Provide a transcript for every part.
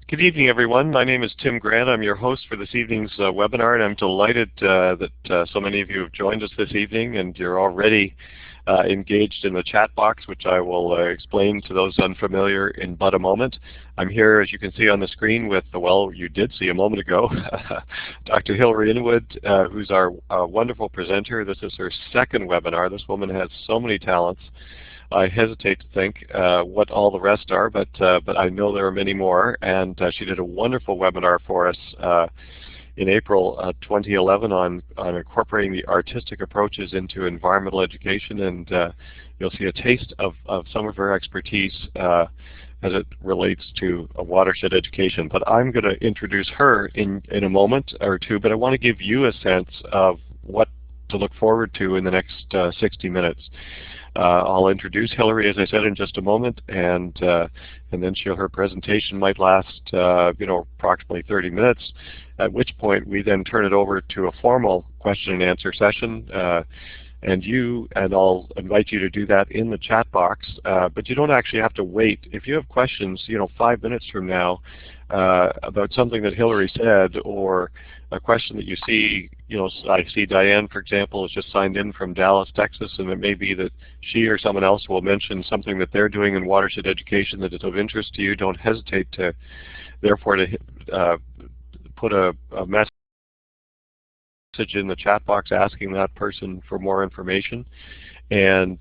Good evening, everyone. My name is Tim Grant. I'm your host for this evening's webinar, and I'm delighted that so many of you have joined us this evening, and you're already engaged in the chat box, which I will explain to those unfamiliar in but a moment. I'm here, as you can see on the screen, with, well, you did see a moment ago, Dr. Hilary Inwood, who's our wonderful presenter. This is her second webinar. This woman has so many talents. I hesitate to think what all the rest are, but I know there are many more. And she did a wonderful webinar for us in April 2011 on incorporating the artistic approaches into environmental education. And you'll see a taste of some of her expertise as it relates to a watershed education. But I'm going to introduce her in a moment or two, but I want to give you a sense of what to look forward to in the next 60 minutes. I'll introduce Hilary, as I said, in just a moment, and then her presentation might last, approximately 30 minutes. At which point we then turn it over to a formal question and answer session, and I'll invite you to do that in the chat box. But you don't actually have to wait. If you have questions, 5 minutes from now about something that Hilary said, or a question that you see, I see Diane, for example, has just signed in from Dallas, Texas, and it may be that she or someone else will mention something that they're doing in watershed education that is of interest to you. Don't hesitate to, therefore, to put a message in the chat box asking that person for more information. In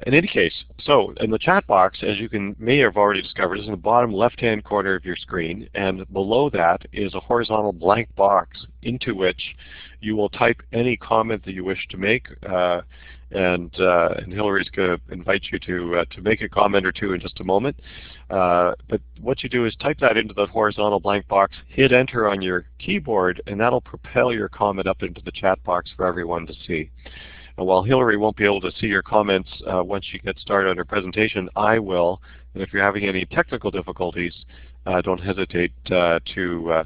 any case, so in the chat box, as you may have already discovered, is in the bottom left-hand corner of your screen, and below that is a horizontal blank box into which you will type any comment that you wish to make. And Hilary's going to invite you to make a comment or two in just a moment. But what you do is type that into the horizontal blank box, hit enter on your keyboard, and that'll propel your comment up into the chat box for everyone to see. And while Hilary won't be able to see your comments once she gets started on her presentation, I will. And if you're having any technical difficulties, don't hesitate to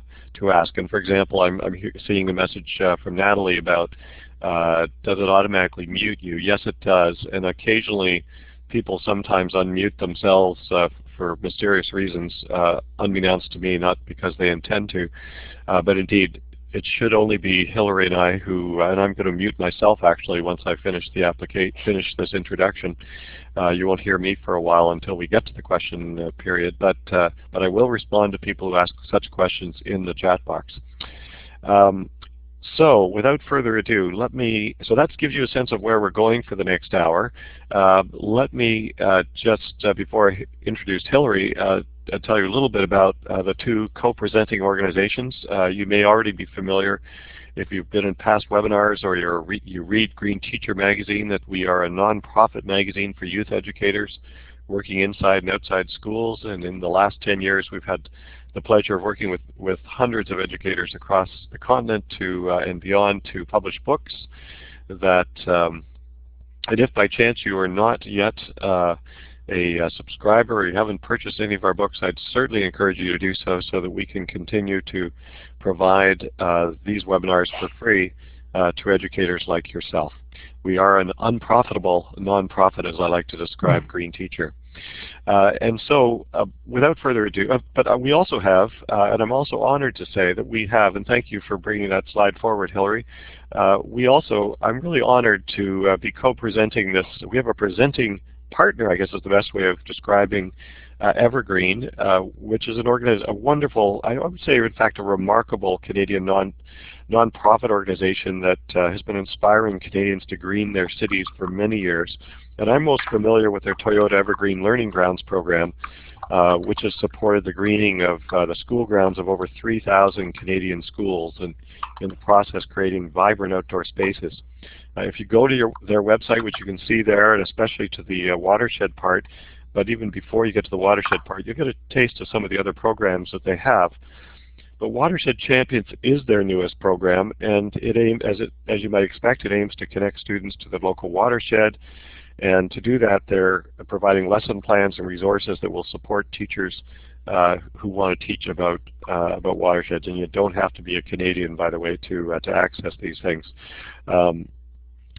ask. And for example, I'm seeing a message from Natalie about does it automatically mute you? Yes, it does. And occasionally, people sometimes unmute themselves for mysterious reasons, unbeknownst to me, not because they intend to, but indeed. It should only be Hilary and I who, and I'm going to mute myself actually once I finish this introduction. You won't hear me for a while until we get to the question period, but I will respond to people who ask such questions in the chat box. So without further ado, so that gives you a sense of where we're going for the next hour. Let me just, before I introduce Hilary, tell you a little bit about the two co-presenting organizations. You may already be familiar, if you've been in past webinars or you read Green Teacher magazine, that we are a nonprofit magazine for youth educators working inside and outside schools. And in the last 10 years, we've had the pleasure of working with hundreds of educators across the continent and beyond to publish books that, and if by chance you are not yet a subscriber or you haven't purchased any of our books, I'd certainly encourage you to do so that we can continue to provide these webinars for free to educators like yourself. We are an unprofitable nonprofit, as I like to describe Green Teacher. And so without further ado, but we also have, and I'm also honored to say that we have, and thank you for bringing that slide forward, Hilary. I'm really honored to be co-presenting this. We have a presenting partner, I guess is the best way of describing Evergreen, which is a wonderful, I would say in fact a remarkable Canadian non-profit organization that has been inspiring Canadians to green their cities for many years. And I'm most familiar with their Toyota Evergreen Learning Grounds program, which has supported the greening of the school grounds of over 3,000 Canadian schools, and in the process creating vibrant outdoor spaces. If you go to their website, which you can see there, and especially to the watershed part, but even before you get to the watershed part, you'll get a taste of some of the other programs that they have. But Watershed Champions is their newest program, and it aims, as you might expect, it aims to connect students to the local watershed. And to do that, they're providing lesson plans and resources that will support teachers who want to teach about watersheds. And you don't have to be a Canadian, by the way, to access these things.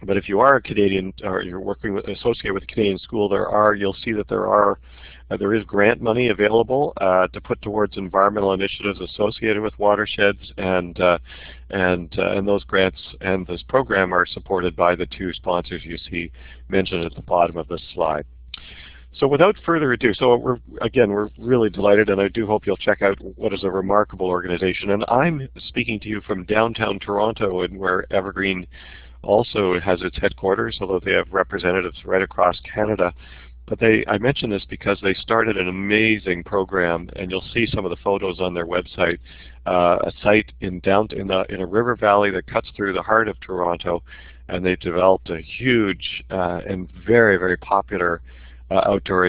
But if you are a Canadian or you're working with associated with a Canadian school, you'll see that there is grant money available to put towards environmental initiatives associated with watersheds, and those grants and this program are supported by the two sponsors you see mentioned at the bottom of this slide. So without further ado, we're really delighted, and I do hope you'll check out what is a remarkable organization. And I'm speaking to you from downtown Toronto, and where Evergreen also has its headquarters, although they have representatives right across Canada. But I mention this because they started an amazing program, and you'll see some of the photos on their website. A site in a river valley that cuts through the heart of Toronto, and they've developed a huge and very, very popular outdoor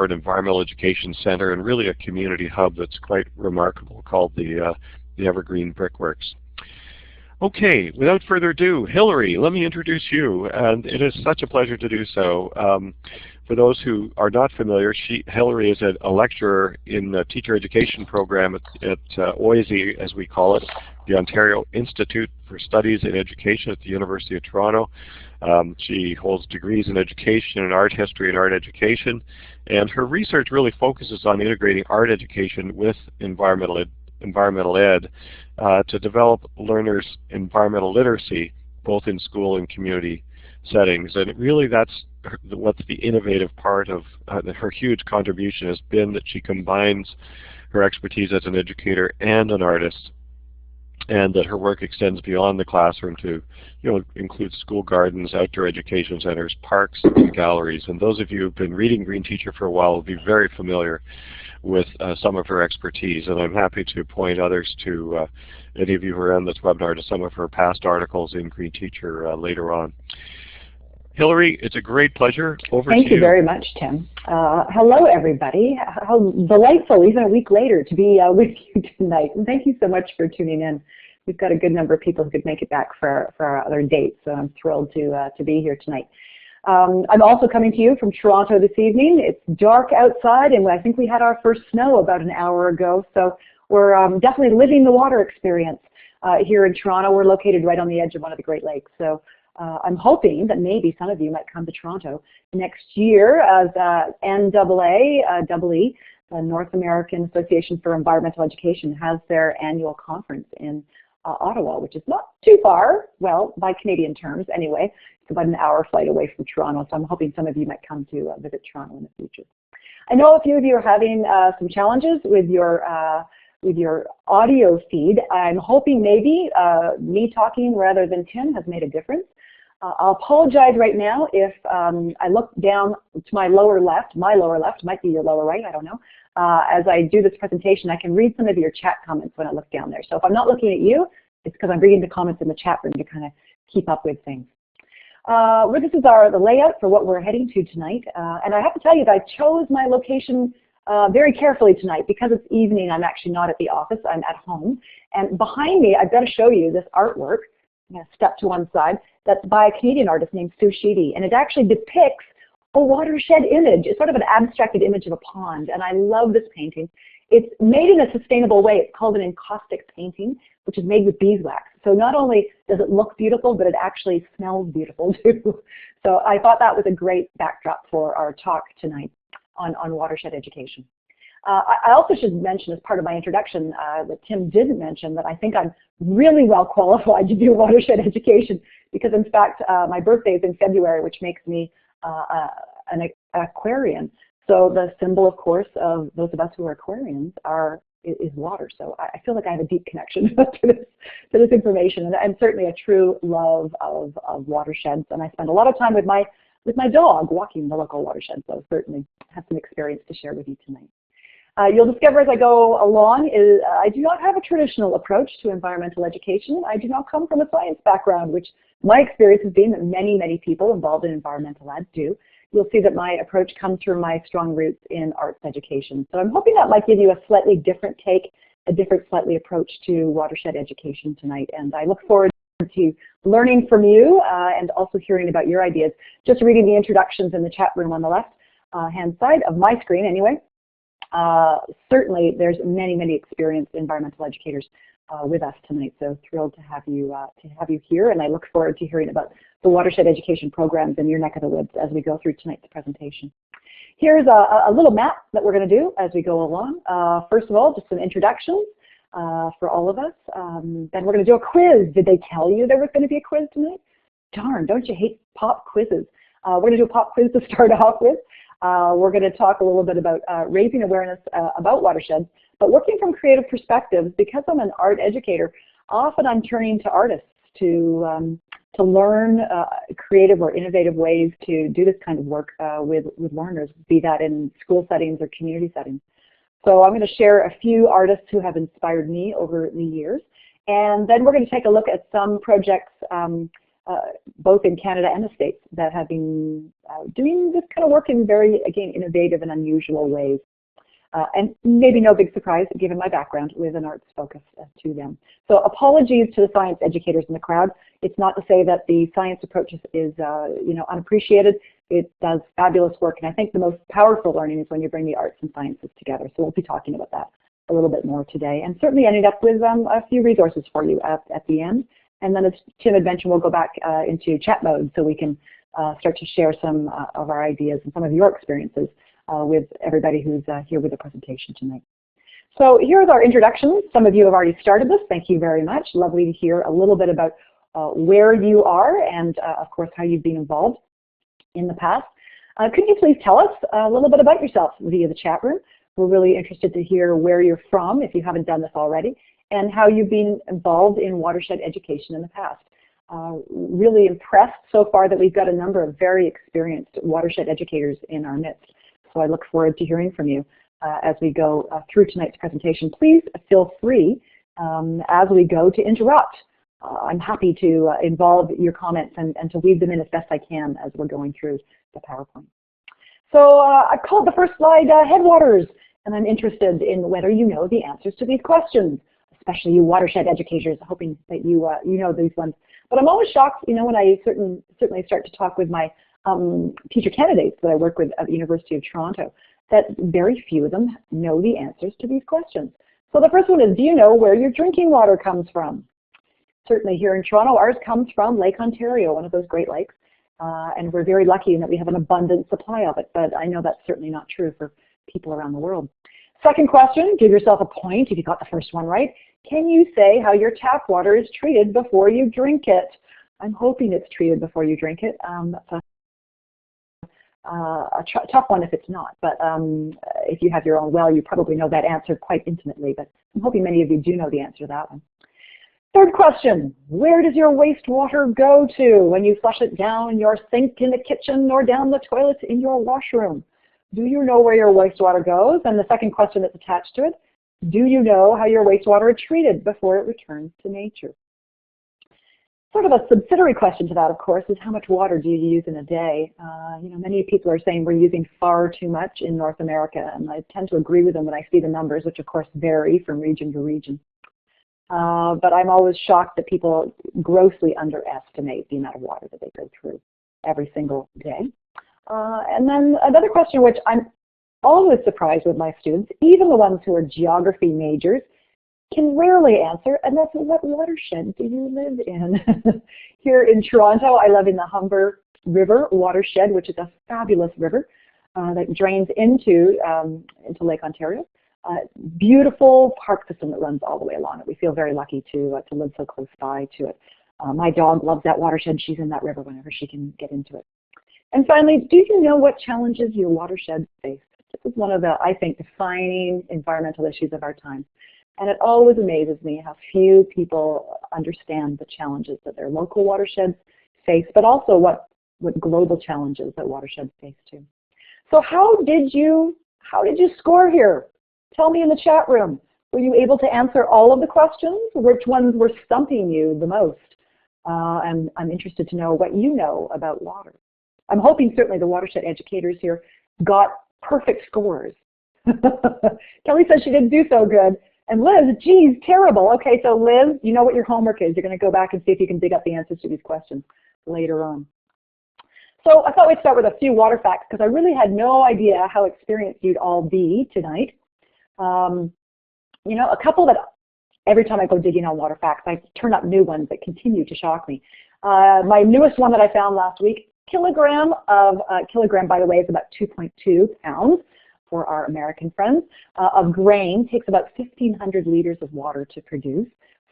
and environmental education center, and really a community hub that's quite remarkable, called the Evergreen Brickworks. Okay, without further ado, Hilary, let me introduce you, and it is such a pleasure to do so. For those who are not familiar, Hilary is a lecturer in the teacher education program at OISE, as we call it, the Ontario Institute for Studies in Education at the University of Toronto. She holds degrees in education and art history and art education, and her research really focuses on integrating art education with environmental ed to develop learners' environmental literacy, both in school and community settings. And really that's what's the innovative part of her huge contribution has been, that she combines her expertise as an educator and an artist, and that her work extends beyond the classroom to include school gardens, outdoor education centers, parks, and galleries. And those of you who've been reading Green Teacher for a while will be very familiar with some of her expertise, and I'm happy to point others to any of you who are on this webinar to some of her past articles in Green Teacher later on. Hilary, it's a great pleasure. Over to you. Thank you very much, Tim. Hello, everybody. How delightful, even a week later, to be with you tonight. And thank you so much for tuning in. We've got a good number of people who could make it back for our other dates, so I'm thrilled to be here tonight. I'm also coming to you from Toronto this evening. It's dark outside, and I think we had our first snow about an hour ago, so we're definitely living the water experience here in Toronto. We're located right on the edge of one of the Great Lakes, so I'm hoping that maybe some of you might come to Toronto next year as NAAE, the North American Association for Environmental Education, has their annual conference in Ottawa, which is not too far, well, by Canadian terms anyway. It's about an hour flight away from Toronto, so I'm hoping some of you might come to visit Toronto in the future. I know a few of you are having some challenges with your audio feed. I'm hoping maybe me talking rather than Tim has made a difference. I'll apologize right now if I look down to my lower left, might be your lower right, I don't know. As I do this presentation, I can read some of your chat comments when I look down there. So if I'm not looking at you, it's because I'm reading the comments in the chat room to kind of keep up with things. This is the layout for what we're heading to tonight. And I have to tell you that I chose my location very carefully tonight because it's evening. I'm actually not at the office, I'm at home. And behind me, I've got to show you this artwork. I'm going to step to one side. That's by a Canadian artist named Sue Sheedy, and it actually depicts a watershed image. It's sort of an abstracted image of a pond, and I love this painting. It's made in a sustainable way. It's called an encaustic painting, which is made with beeswax. So not only does it look beautiful, but it actually smells beautiful too. So I thought that was a great backdrop for our talk tonight on watershed education. I also should mention as part of my introduction that Tim didn't mention that I think I'm really well qualified to do watershed education because in fact my birthday is in February, which makes me an Aquarian. So the symbol, of course, of those of us who are Aquarians is water. So I feel like I have a deep connection to this information, and certainly a true love of watersheds. And I spend a lot of time with my dog walking the local watershed. So certainly have some experience to share with you tonight. You'll discover as I go along, I do not have a traditional approach to environmental education. I do not come from a science background, which my experience has been that many, many people involved in environmental ed do. You'll see that my approach comes from my strong roots in arts education. So I'm hoping that might give you a slightly different take, a different slightly approach to watershed education tonight. And I look forward to learning from you and also hearing about your ideas. Just reading the introductions in the chat room on the left hand side of my screen anyway. Certainly there's many, many experienced environmental educators with us tonight. So thrilled to have you here, and I look forward to hearing about the watershed education programs in your neck of the woods as we go through tonight's presentation. Here's a little map that we're going to do as we go along. First of all, just some introductions for all of us. Then we're going to do a quiz. Did they tell you there was going to be a quiz tonight? Darn, don't you hate pop quizzes? We're going to do a pop quiz to start off with. We're going to talk a little bit about raising awareness about watersheds, but working from creative perspectives. Because I'm an art educator, often I'm turning to artists to learn creative or innovative ways to do this kind of work with learners, be that in school settings or community settings. So I'm going to share a few artists who have inspired me over the years, and then we're going to take a look at some projects both in Canada and the States that have been doing this kind of work in very, again, innovative and unusual ways. And maybe no big surprise, given my background with an arts focus to them. So apologies to the science educators in the crowd. It's not to say that the science approach is unappreciated. It does fabulous work, and I think the most powerful learning is when you bring the arts and sciences together. So we'll be talking about that a little bit more today, and certainly ended up with a few resources for you at the end. And then as Tim had mentioned, we'll go back into chat mode so we can start to share some of our ideas and some of your experiences with everybody who's here with the presentation tonight. So here's our introductions. Some of you have already started this. Thank you very much. Lovely to hear a little bit about where you are and, of course, how you've been involved in the past. Could you please tell us a little bit about yourself via the chat room? We're really interested to hear where you're from, if you haven't done this already, and how you've been involved in watershed education in the past. Really impressed so far that we've got a number of very experienced watershed educators in our midst. So I look forward to hearing from you as we go through tonight's presentation. Please feel free as we go to interrupt. I'm happy to involve your comments and to weave them in as best I can as we're going through the PowerPoint. So I called the first slide Headwaters, and I'm interested in whether you know the answers to these questions, especially you watershed educators, hoping that you know these ones. But I'm always shocked, when I certainly start to talk with my teacher candidates that I work with at the University of Toronto, that very few of them know the answers to these questions. So the first one is, do you know where your drinking water comes from? Certainly here in Toronto, ours comes from Lake Ontario, one of those Great Lakes, and we're very lucky in that we have an abundant supply of it, but I know that's certainly not true for people around the world. Second question, give yourself a point if you got the first one right. Can you say how your tap water is treated before you drink it? I'm hoping it's treated before you drink it. That's a tough one if it's not, but if you have your own well, you probably know that answer quite intimately, but I'm hoping many of you do know the answer to that one. Third question, where does your wastewater go to when you flush it down your sink in the kitchen or down the toilet in your washroom? Do you know where your wastewater goes? And the second question that's attached to it, do you know how your wastewater is treated before it returns to nature? Sort of a subsidiary question to that, of course, is how much water do you use in a day? Many people are saying we're using far too much in North America, and I tend to agree with them when I see the numbers, which of course vary from region to region. But I'm always shocked that people grossly underestimate the amount of water that they go through every single day. And then another question which I'm always surprised with my students, even the ones who are geography majors, can rarely answer, and that's what watershed do you live in? Here in Toronto, I live in the Humber River watershed, which is a fabulous river that drains into Lake Ontario. Beautiful park system that runs all the way along it. We feel very lucky to live so close by to it. My dog loves that watershed. She's in that river whenever she can get into it. And finally, do you know what challenges your watershed face? This is one of the, I think, defining environmental issues of our time. And it always amazes me how few people understand the challenges that their local watersheds face, but also what global challenges that watersheds face too. So how did you score here? Tell me in the chat room. Were you able to answer all of the questions? Which ones were stumping you the most? And I'm interested to know what you know about water. I'm hoping certainly the watershed educators here got perfect scores. Kelly says she didn't do so good. And Liz, geez, terrible. Okay, so Liz, you know what your homework is. You're going to go back and see if you can dig up the answers to these questions later on. So I thought we'd start with a few water facts because I really had no idea how experienced you'd all be tonight. A couple that every time I go digging on water facts, I turn up new ones that continue to shock me. My newest one that I found last week, kilogram, by the way, is about 2.2 pounds for our American friends, of grain takes about 1,500 liters of water to produce.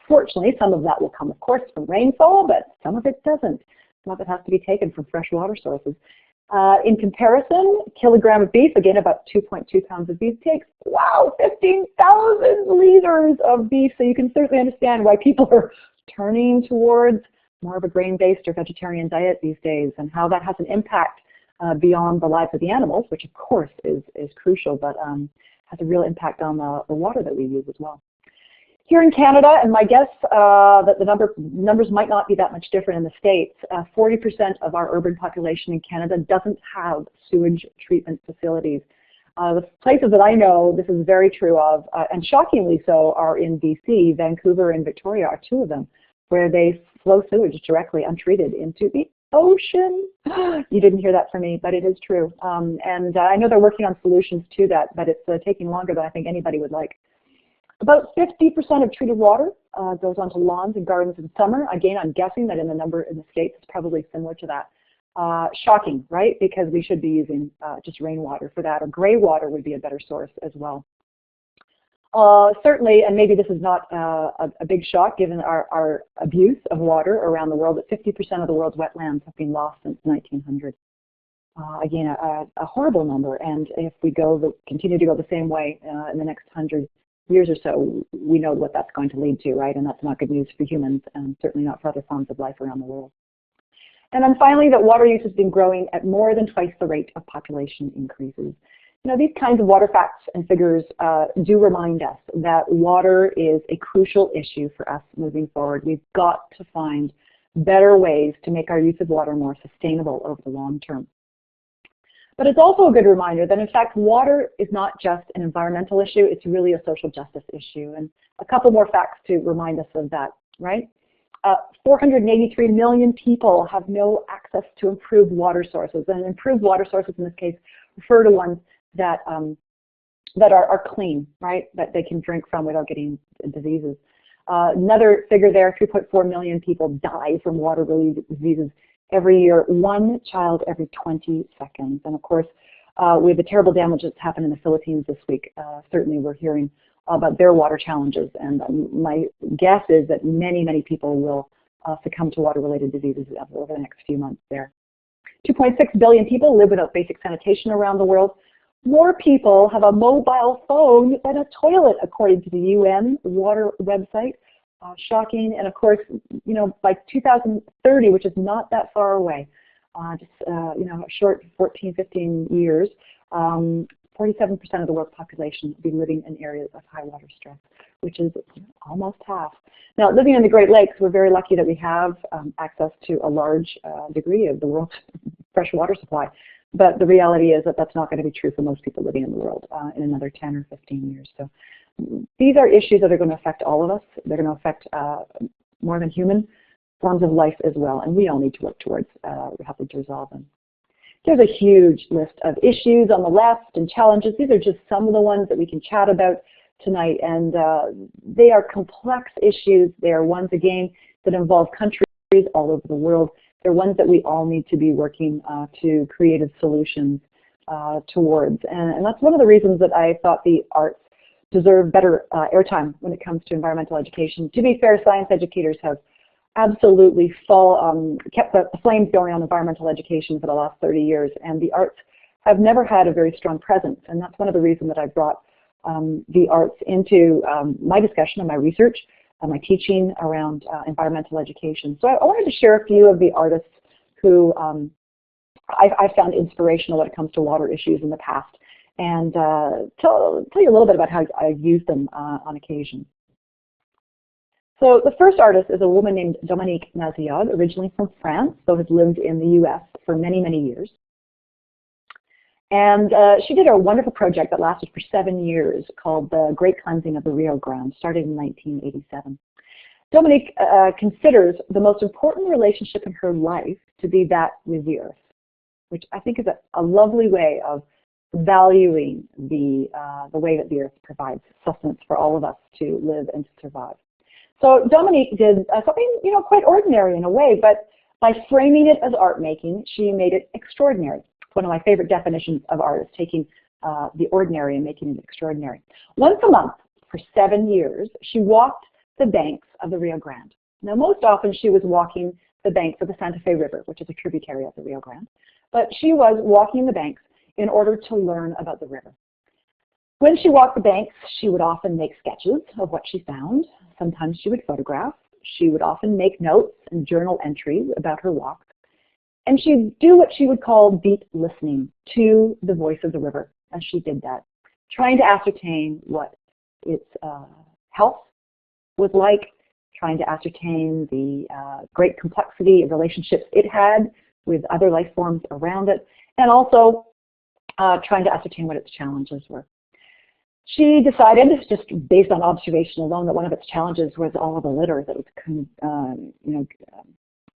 Fortunately, some of that will come, of course, from rainfall, but some of it doesn't. Some of it has to be taken from fresh water sources. In comparison, kilogram of beef, again about 2.2 pounds of beef takes, wow, 15,000 liters of beef. So you can certainly understand why people are turning towards more of a grain-based or vegetarian diet these days, and how that has an impact beyond the lives of the animals, which of course is crucial, but has a real impact on the water that we use as well. Here in Canada, and my guess that the numbers might not be that much different in the States, 40% of our urban population in Canada doesn't have sewage treatment facilities. The places that I know this is very true of, and shockingly so, are in BC. Vancouver and Victoria are two of them, where they flow sewage directly untreated into the ocean. You didn't hear that from me, but it is true. And I know they're working on solutions to that, but it's taking longer than I think anybody would like. About 50% of treated water goes onto lawns and gardens in summer. Again, I'm guessing that in the States it's probably similar to that. Shocking, right? Because we should be using just rainwater for that, or gray water would be a better source as well. Certainly, and maybe this is not a big shock given our abuse of water around the world, that 50% of the world's wetlands have been lost since 1900. Again, a horrible number, and if we continue to go the same way in the next 100 years or so, we know what that's going to lead to, right? And that's not good news for humans, and certainly not for other forms of life around the world. And then finally, that water use has been growing at more than twice the rate of population increases. You know, these kinds of water facts and figures do remind us that water is a crucial issue for us moving forward. We've got to find better ways to make our use of water more sustainable over the long term. But it's also a good reminder that, in fact, water is not just an environmental issue, it's really a social justice issue. And a couple more facts to remind us of that, right? 483 million people have no access to improved water sources. And improved water sources in this case refer to ones that are clean, right? That they can drink from without getting diseases. Another figure there, 3.4 million people die from water-related diseases every year, one child every 20 seconds. And of course, with the terrible damage that's happened in the Philippines this week, certainly we're hearing about their water challenges. And my guess is that many, many people will succumb to water-related diseases over the next few months there. 2.6 billion people live without basic sanitation around the world. More people have a mobile phone than a toilet, according to the UN water website. Shocking. And of course, you know, by 2030, which is not that far away, you know, a short 14, 15 years, 47% of the world's population will be living in areas of high water stress, which is almost half. Now, living in the Great Lakes, we're very lucky that we have access to a large degree of the world's fresh water supply. But the reality is that that's not going to be true for most people living in the world in another 10 or 15 years. So these are issues that are going to affect all of us. They're going to affect more than human forms of life as well, and we all need to work towards helping to resolve them. There's a huge list of issues on the left and challenges. These are just some of the ones that we can chat about tonight, and they are complex issues. They are ones, again, that involve countries all over the world. They're ones that we all need to be working to creative solutions towards, and that's one of the reasons that I thought the arts deserve better airtime when it comes to environmental education. To be fair, science educators have absolutely kept the flames going on environmental education for the last 30 years, and the arts have never had a very strong presence, and that's one of the reasons that I brought the arts into my discussion and my research, my teaching around environmental education. So I wanted to share a few of the artists who I found inspirational when it comes to water issues in the past, and tell you a little bit about how I've used them on occasion. So the first artist is a woman named Dominique Mazeaud, originally from France, though has lived in the US for many, many years. And she did a wonderful project that lasted for 7 years called The Great Cleansing of the Rio Grande, started in 1987. Dominique considers the most important relationship in her life to be that with the earth, which I think is a lovely way of valuing the way that the earth provides sustenance for all of us to live and to survive. So Dominique did something, quite ordinary in a way, but by framing it as art making, she made it extraordinary. It's one of my favorite definitions of art, is taking the ordinary and making it extraordinary. Once a month for 7 years, she walked the banks of the Rio Grande. Now, most often she was walking the banks of the Santa Fe River, which is a tributary of the Rio Grande, but she was walking the banks in order to learn about the river. When she walked the banks, she would often make sketches of what she found. Sometimes she would photograph. She would often make notes and journal entries about her walks. And she'd do what she would call deep listening to the voice of the river as she did that, trying to ascertain what its health was like, trying to ascertain the great complexity of relationships it had with other life forms around it, and also trying to ascertain what its challenges were. She decided, just based on observation alone, that one of its challenges was all of the litter that was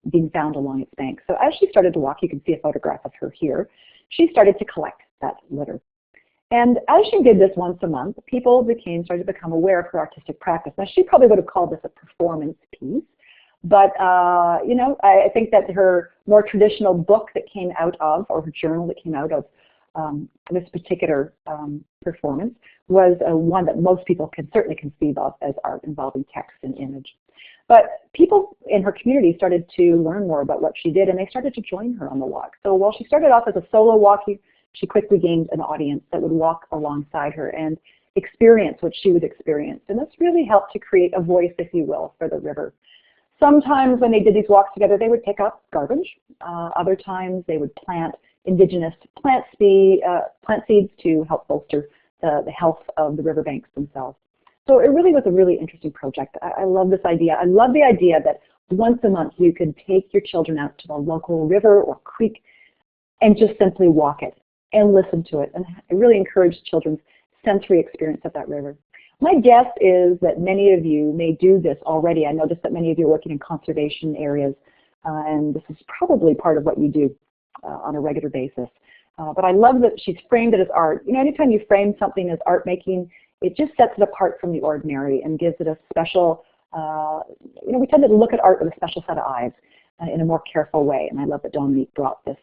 being found along its banks. So as she started to walk, you can see a photograph of her here, she started to collect that litter. And as she did this once a month, people started to become aware of her artistic practice. Now, she probably would have called this a performance piece, but I think that her more traditional book that came out of, or her journal that came out of this particular performance was one that most people can certainly conceive of as art involving text and image. But people in her community started to learn more about what she did, and they started to join her on the walk. So while she started off as a solo walkie, she quickly gained an audience that would walk alongside her and experience what she would experience. And this really helped to create a voice, if you will, for the river. Sometimes when they did these walks together, they would pick up garbage. Other times they would plant indigenous plant seeds to help bolster the health of the riverbanks themselves. So it really was a really interesting project. I love this idea. I love the idea that once a month you could take your children out to the local river or creek and just simply walk it and listen to it, and it really encouraged children's sensory experience of that river. My guess is that many of you may do this already. I noticed that many of you are working in conservation areas, and this is probably part of what you do on a regular basis. But I love that she's framed it as art. Anytime you frame something as art making, it just sets it apart from the ordinary and gives it a special, we tend to look at art with a special set of eyes in a more careful way. And I love that Dominique brought this,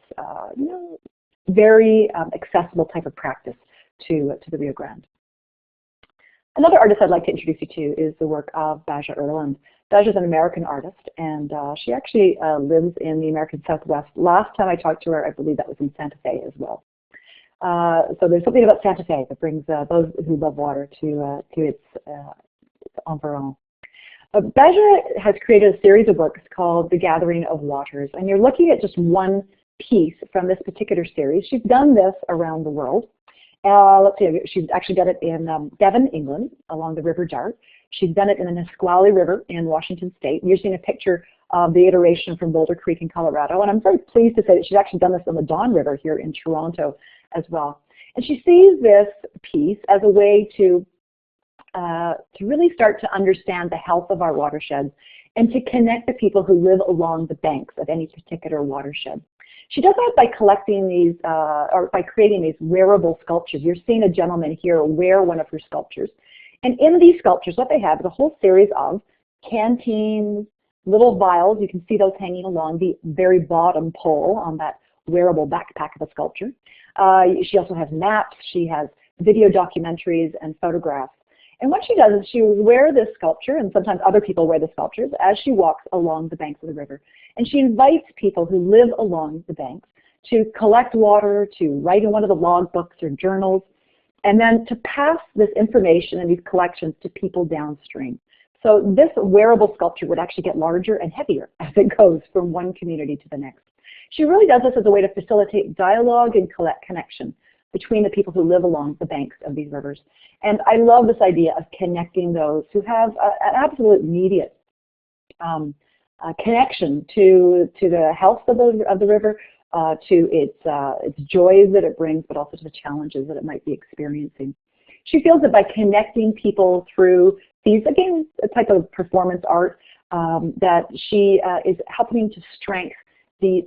very accessible type of practice to the Rio Grande. Another artist I'd like to introduce you to is the work of Basia, Irland. Basia is an American artist, and she actually lives in the American Southwest. Last time I talked to her, I believe that was in Santa Fe as well. So there's something about Santa Fe that brings those who love water to its environment. Basia has created a series of works called The Gathering of Waters, and you're looking at just one piece from this particular series. She's done this around the world. Let's see, she's actually done it in Devon, England, along the River Dart. She's done it in the Nisqually River in Washington State. You're seeing a picture of the iteration from Boulder Creek in Colorado. And I'm very pleased to say that she's actually done this on the Don River here in Toronto as well. And she sees this piece as a way to really start to understand the health of our watersheds and to connect the people who live along the banks of any particular watershed. She does that by collecting these, or by creating these wearable sculptures. You're seeing a gentleman here wear one of her sculptures. And in these sculptures, what they have is a whole series of canteens, little vials. You can see those hanging along the very bottom pole on that wearable backpack of a sculpture. She also has maps. She has video documentaries and photographs. And what she does is she will wear this sculpture, and sometimes other people wear the sculptures, as she walks along the banks of the river. And she invites people who live along the banks to collect water, to write in one of the log books or journals, and then to pass this information and these collections to people downstream. So this wearable sculpture would actually get larger and heavier as it goes from one community to the next. She really does this as a way to facilitate dialogue and connection between the people who live along the banks of these rivers. And I love this idea of connecting those who have an absolute immediate connection to the health of the river, to its joys that it brings, but also to the challenges that it might be experiencing. She feels that by connecting people through these, again, a type of performance art, that she is helping to strengthen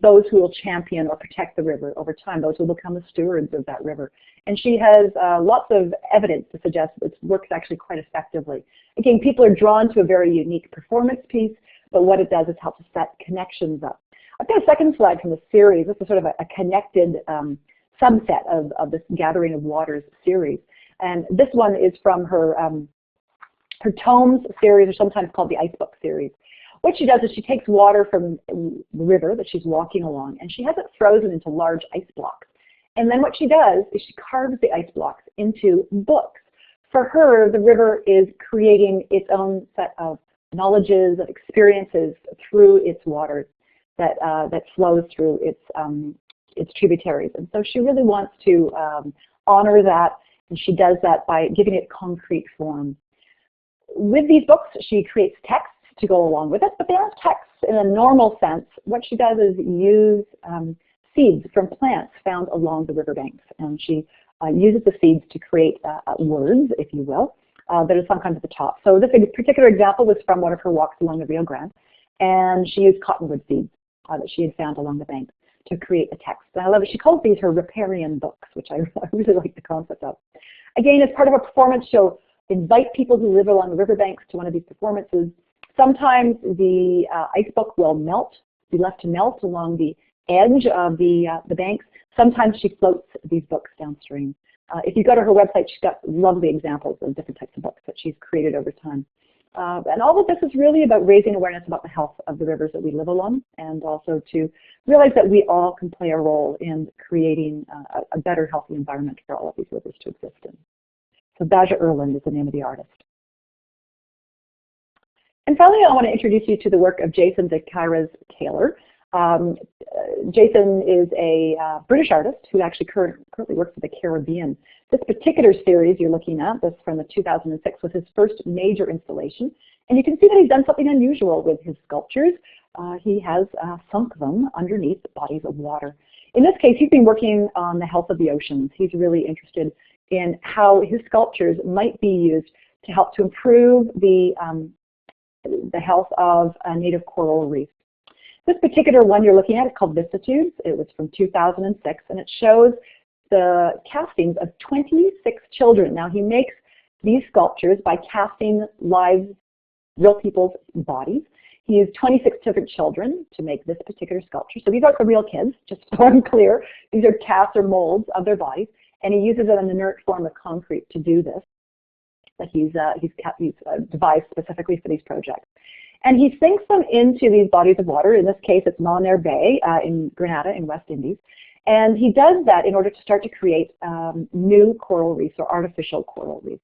those who will champion or protect the river over time, those who will become the stewards of that river. And she has lots of evidence to suggest that this works actually quite effectively. Again, people are drawn to a very unique performance piece, but what it does is help to set connections up. I've got a second slide from the series. This is sort of a connected subset of this Gathering of Waters series. And this one is from her tomes series, or sometimes called the Ice Book series. What she does is she takes water from the river that she's walking along, and she has it frozen into large ice blocks. And then what she does is she carves the ice blocks into books. For her, the river is creating its own set of knowledges, of experiences through its waters that flows through its tributaries. And so she really wants to honor that, and she does that by giving it concrete form. With these books, she creates texts to go along with it, but they aren't texts in a normal sense. What she does is use seeds from plants found along the riverbanks, and she uses the seeds to create words, if you will, that are sometimes at the top. So this particular example was from one of her walks along the Rio Grande, and she used cottonwood seeds that she had found along the bank to create a text. And I love it. She calls these her riparian books, which I really like the concept of. Again, as part of a performance, she'll invite people who live along the riverbanks to one of these performances. Sometimes the ice book will melt, be left to melt along the edge of the banks. Sometimes she floats these books downstream. If you go to her website, she's got lovely examples of different types of books that she's created over time. And all of this is really about raising awareness about the health of the rivers that we live along, and also to realize that we all can play a role in creating a better, healthy environment for all of these rivers to exist in. So Basia is the name of the artist. And finally, I want to introduce you to the work of Jason deCaires Taylor. Jason is a British artist who actually currently works for the Caribbean. This particular series you're looking at, this from the 2006, was his first major installation. And you can see that he's done something unusual with his sculptures. He has sunk them underneath bodies of water. In this case, he's been working on the health of the oceans. He's really interested in how his sculptures might be used to help to improve the health of native coral reefs. This particular one you're looking at is called Vicissitudes. It was from 2006, and it shows the castings of 26 children. Now, he makes these sculptures by casting live, real people's bodies. He used 26 different children to make this particular sculpture. So these aren't the real kids, just so I'm clear. These are casts or molds of their bodies, and he uses an inert form of concrete to do this that he's devised specifically for these projects. And he sinks them into these bodies of water. In this case, it's Monair Bay in Grenada in West Indies. And he does that in order to start to create new coral reefs or artificial coral reefs.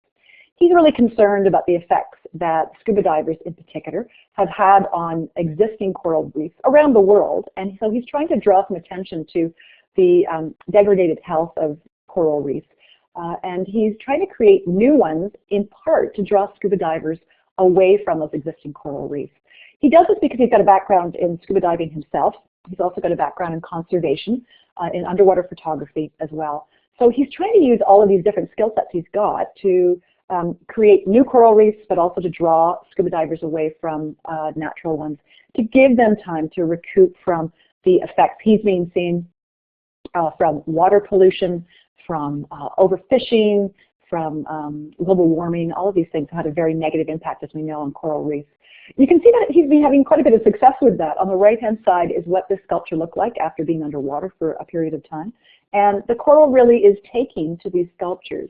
He's really concerned about the effects that scuba divers in particular have had on existing coral reefs around the world. And so he's trying to draw some attention to the degraded health of coral reefs. And he's trying to create new ones in part to draw scuba divers away from those existing coral reefs. He does this because he's got a background in scuba diving himself. He's also got a background in conservation, in underwater photography as well. So he's trying to use all of these different skill sets he's got to create new coral reefs, but also to draw scuba divers away from natural ones, to give them time to recoup from the effects he's been seeing from water pollution, from overfishing, from global warming. All of these things have had a very negative impact, as we know, on coral reefs. You can see that he's been having quite a bit of success with that. On the right-hand side is what this sculpture looked like after being underwater for a period of time. And the coral really is taking to these sculptures.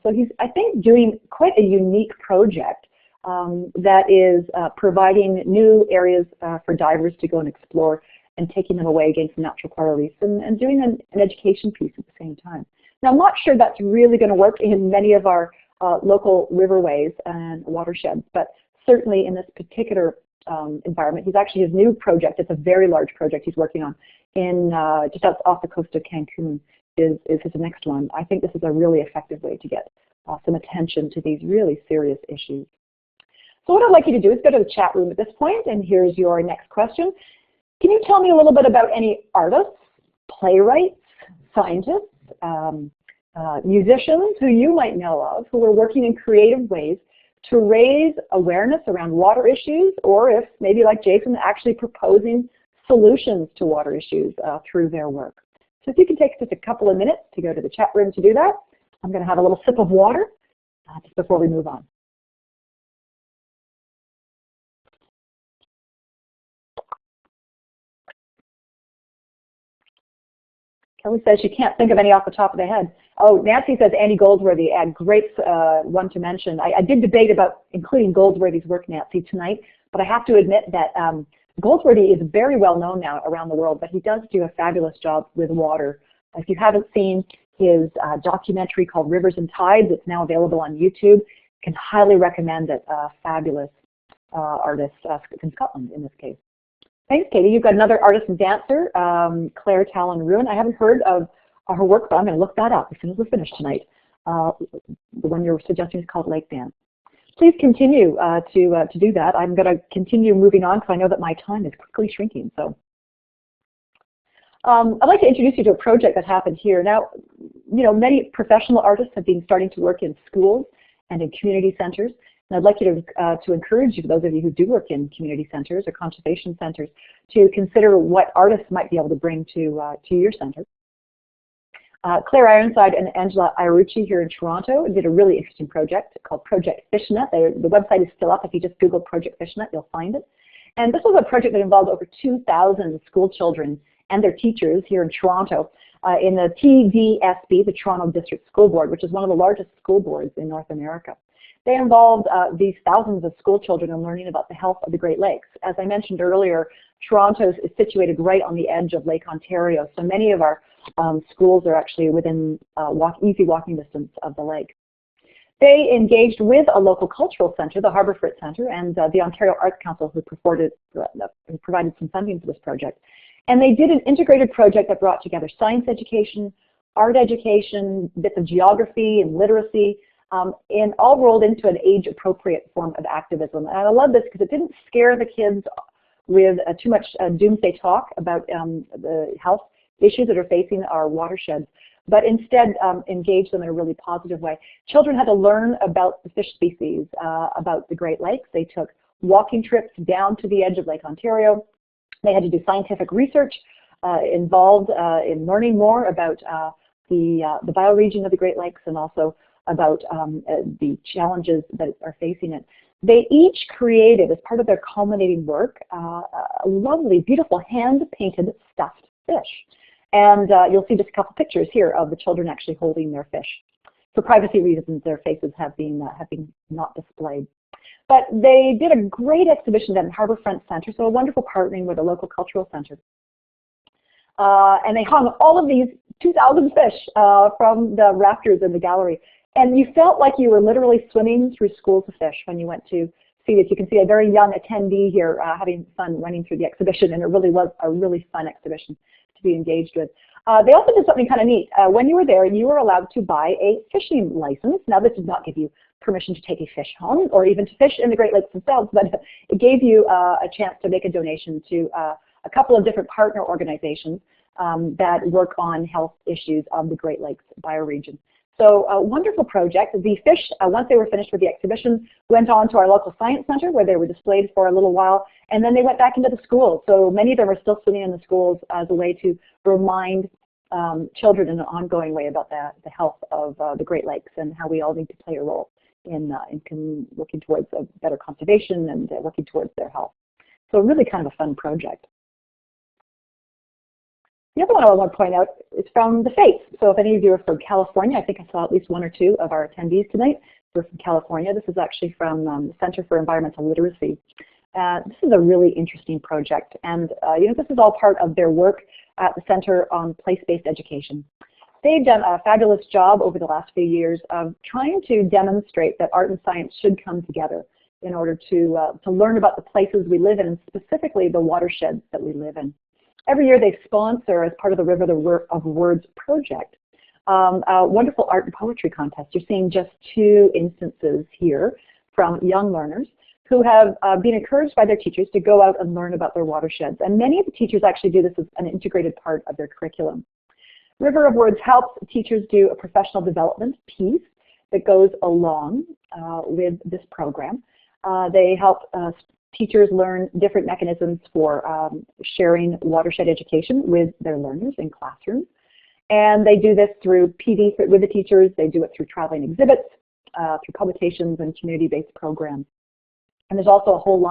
So he's, I think, doing quite a unique project that is providing new areas for divers to go and explore, and taking them away again from natural coral reefs, and doing an education piece at the same time. Now, I'm not sure that's really going to work in many of our local riverways and watersheds, but certainly in this particular environment, he's actually, his new project, it's a very large project he's working on in just off the coast of Cancun, is his next one. I think this is a really effective way to get some attention to these really serious issues. So what I'd like you to do is go to the chat room at this point, and here's your next question. Can you tell me a little bit about any artists, playwrights, scientists, musicians who you might know of who are working in creative ways to raise awareness around water issues, or if maybe like Jason, actually proposing solutions to water issues through their work. So if you can take just a couple of minutes to go to the chat room to do that, I'm going to have a little sip of water just before we move on. Kelly says she can't think of any off the top of their head. Oh, Nancy says Andy Goldsworthy, a great one to mention. I did debate about including Goldsworthy's work, Nancy, tonight, but I have to admit that Goldsworthy is very well known now around the world, but he does do a fabulous job with water. If you haven't seen his documentary called Rivers and Tides, it's now available on YouTube. Can highly recommend it. Fabulous artist in Scotland in this case. Thanks, Katie. You've got another artist and dancer, Claire Talon Ruin. I haven't heard of her work, but I'm going to look that up as soon as we're finished tonight. The one you're suggesting is called Lake Dance. Please continue to do that. I'm going to continue moving on because I know that my time is quickly shrinking. So I'd like to introduce you to a project that happened here. Now, you know, many professional artists have been starting to work in schools and in community centers. And I'd like you to encourage you, those of you who do work in community centers or conservation centers, to consider what artists might be able to bring to your center. Claire Ironside and Angela Irucci here in Toronto did a really interesting project called Project Fishnet. The website is still up. If you just Google Project Fishnet, you'll find it. And this was a project that involved over 2,000 school children and their teachers here in Toronto in the TDSB, the Toronto District School Board, which is one of the largest school boards in North America. They involved these thousands of school children in learning about the health of the Great Lakes. As I mentioned earlier, Toronto is situated right on the edge of Lake Ontario, so many of our schools are actually within easy walking distance of the lake. They engaged with a local cultural center, the Harbourfront Centre, and the Ontario Arts Council, who provided some funding for this project. And they did an integrated project that brought together science education, art education, bits of geography and literacy, and all rolled into an age-appropriate form of activism. And I love this because it didn't scare the kids with too much doomsday talk about the health issues that are facing our watersheds, but instead engage them in a really positive way. Children had to learn about the fish species, about the Great Lakes. They took walking trips down to the edge of Lake Ontario. They had to do scientific research involved in learning more about the bioregion of the Great Lakes and also about the challenges that are facing it. They each created, as part of their culminating work, a lovely, beautiful hand-painted stuffed fish. And you'll see just a couple pictures here of the children actually holding their fish. For privacy reasons, their faces have been not displayed. But they did a great exhibition at the Harbourfront Centre, so a wonderful partnering with a local cultural centre. And they hung all of these 2,000 fish from the rafters in the gallery. And you felt like you were literally swimming through schools of fish when you went to see this. You can see a very young attendee here having fun running through the exhibition, and it really was a really fun exhibition to be engaged with. They also did something kind of neat. When you were there, you were allowed to buy a fishing license. Now, this does not give you permission to take a fish home or even to fish in the Great Lakes themselves, but it gave you a chance to make a donation to a couple of different partner organizations that work on health issues of the Great Lakes bioregion. So a wonderful project. The fish, once they were finished with the exhibition, went on to our local science center where they were displayed for a little while, and then they went back into the schools. So many of them are still swimming in the schools as a way to remind children in an ongoing way about the health of the Great Lakes and how we all need to play a role in working towards a better conservation and working towards their health. So really kind of a fun project. The other one I want to point out is from the States. So if any of you are from California, I think I saw at least one or two of our attendees tonight who are from California. This is actually from the Center for Environmental Literacy. This is a really interesting project, and you know, this is all part of their work at the Center on Place-Based Education. They've done a fabulous job over the last few years of trying to demonstrate that art and science should come together in order to learn about the places we live in, and specifically the watersheds that we live in. Every year they sponsor, as part of the River of Words project, a wonderful art and poetry contest. You're seeing just two instances here from young learners who have been encouraged by their teachers to go out and learn about their watersheds. And many of the teachers actually do this as an integrated part of their curriculum. River of Words helps teachers do a professional development piece that goes along with this program. They help Teachers learn different mechanisms for sharing watershed education with their learners in classrooms. And they do this through PD with the teachers. They do it through traveling exhibits, through publications and community-based programs. And there's also a whole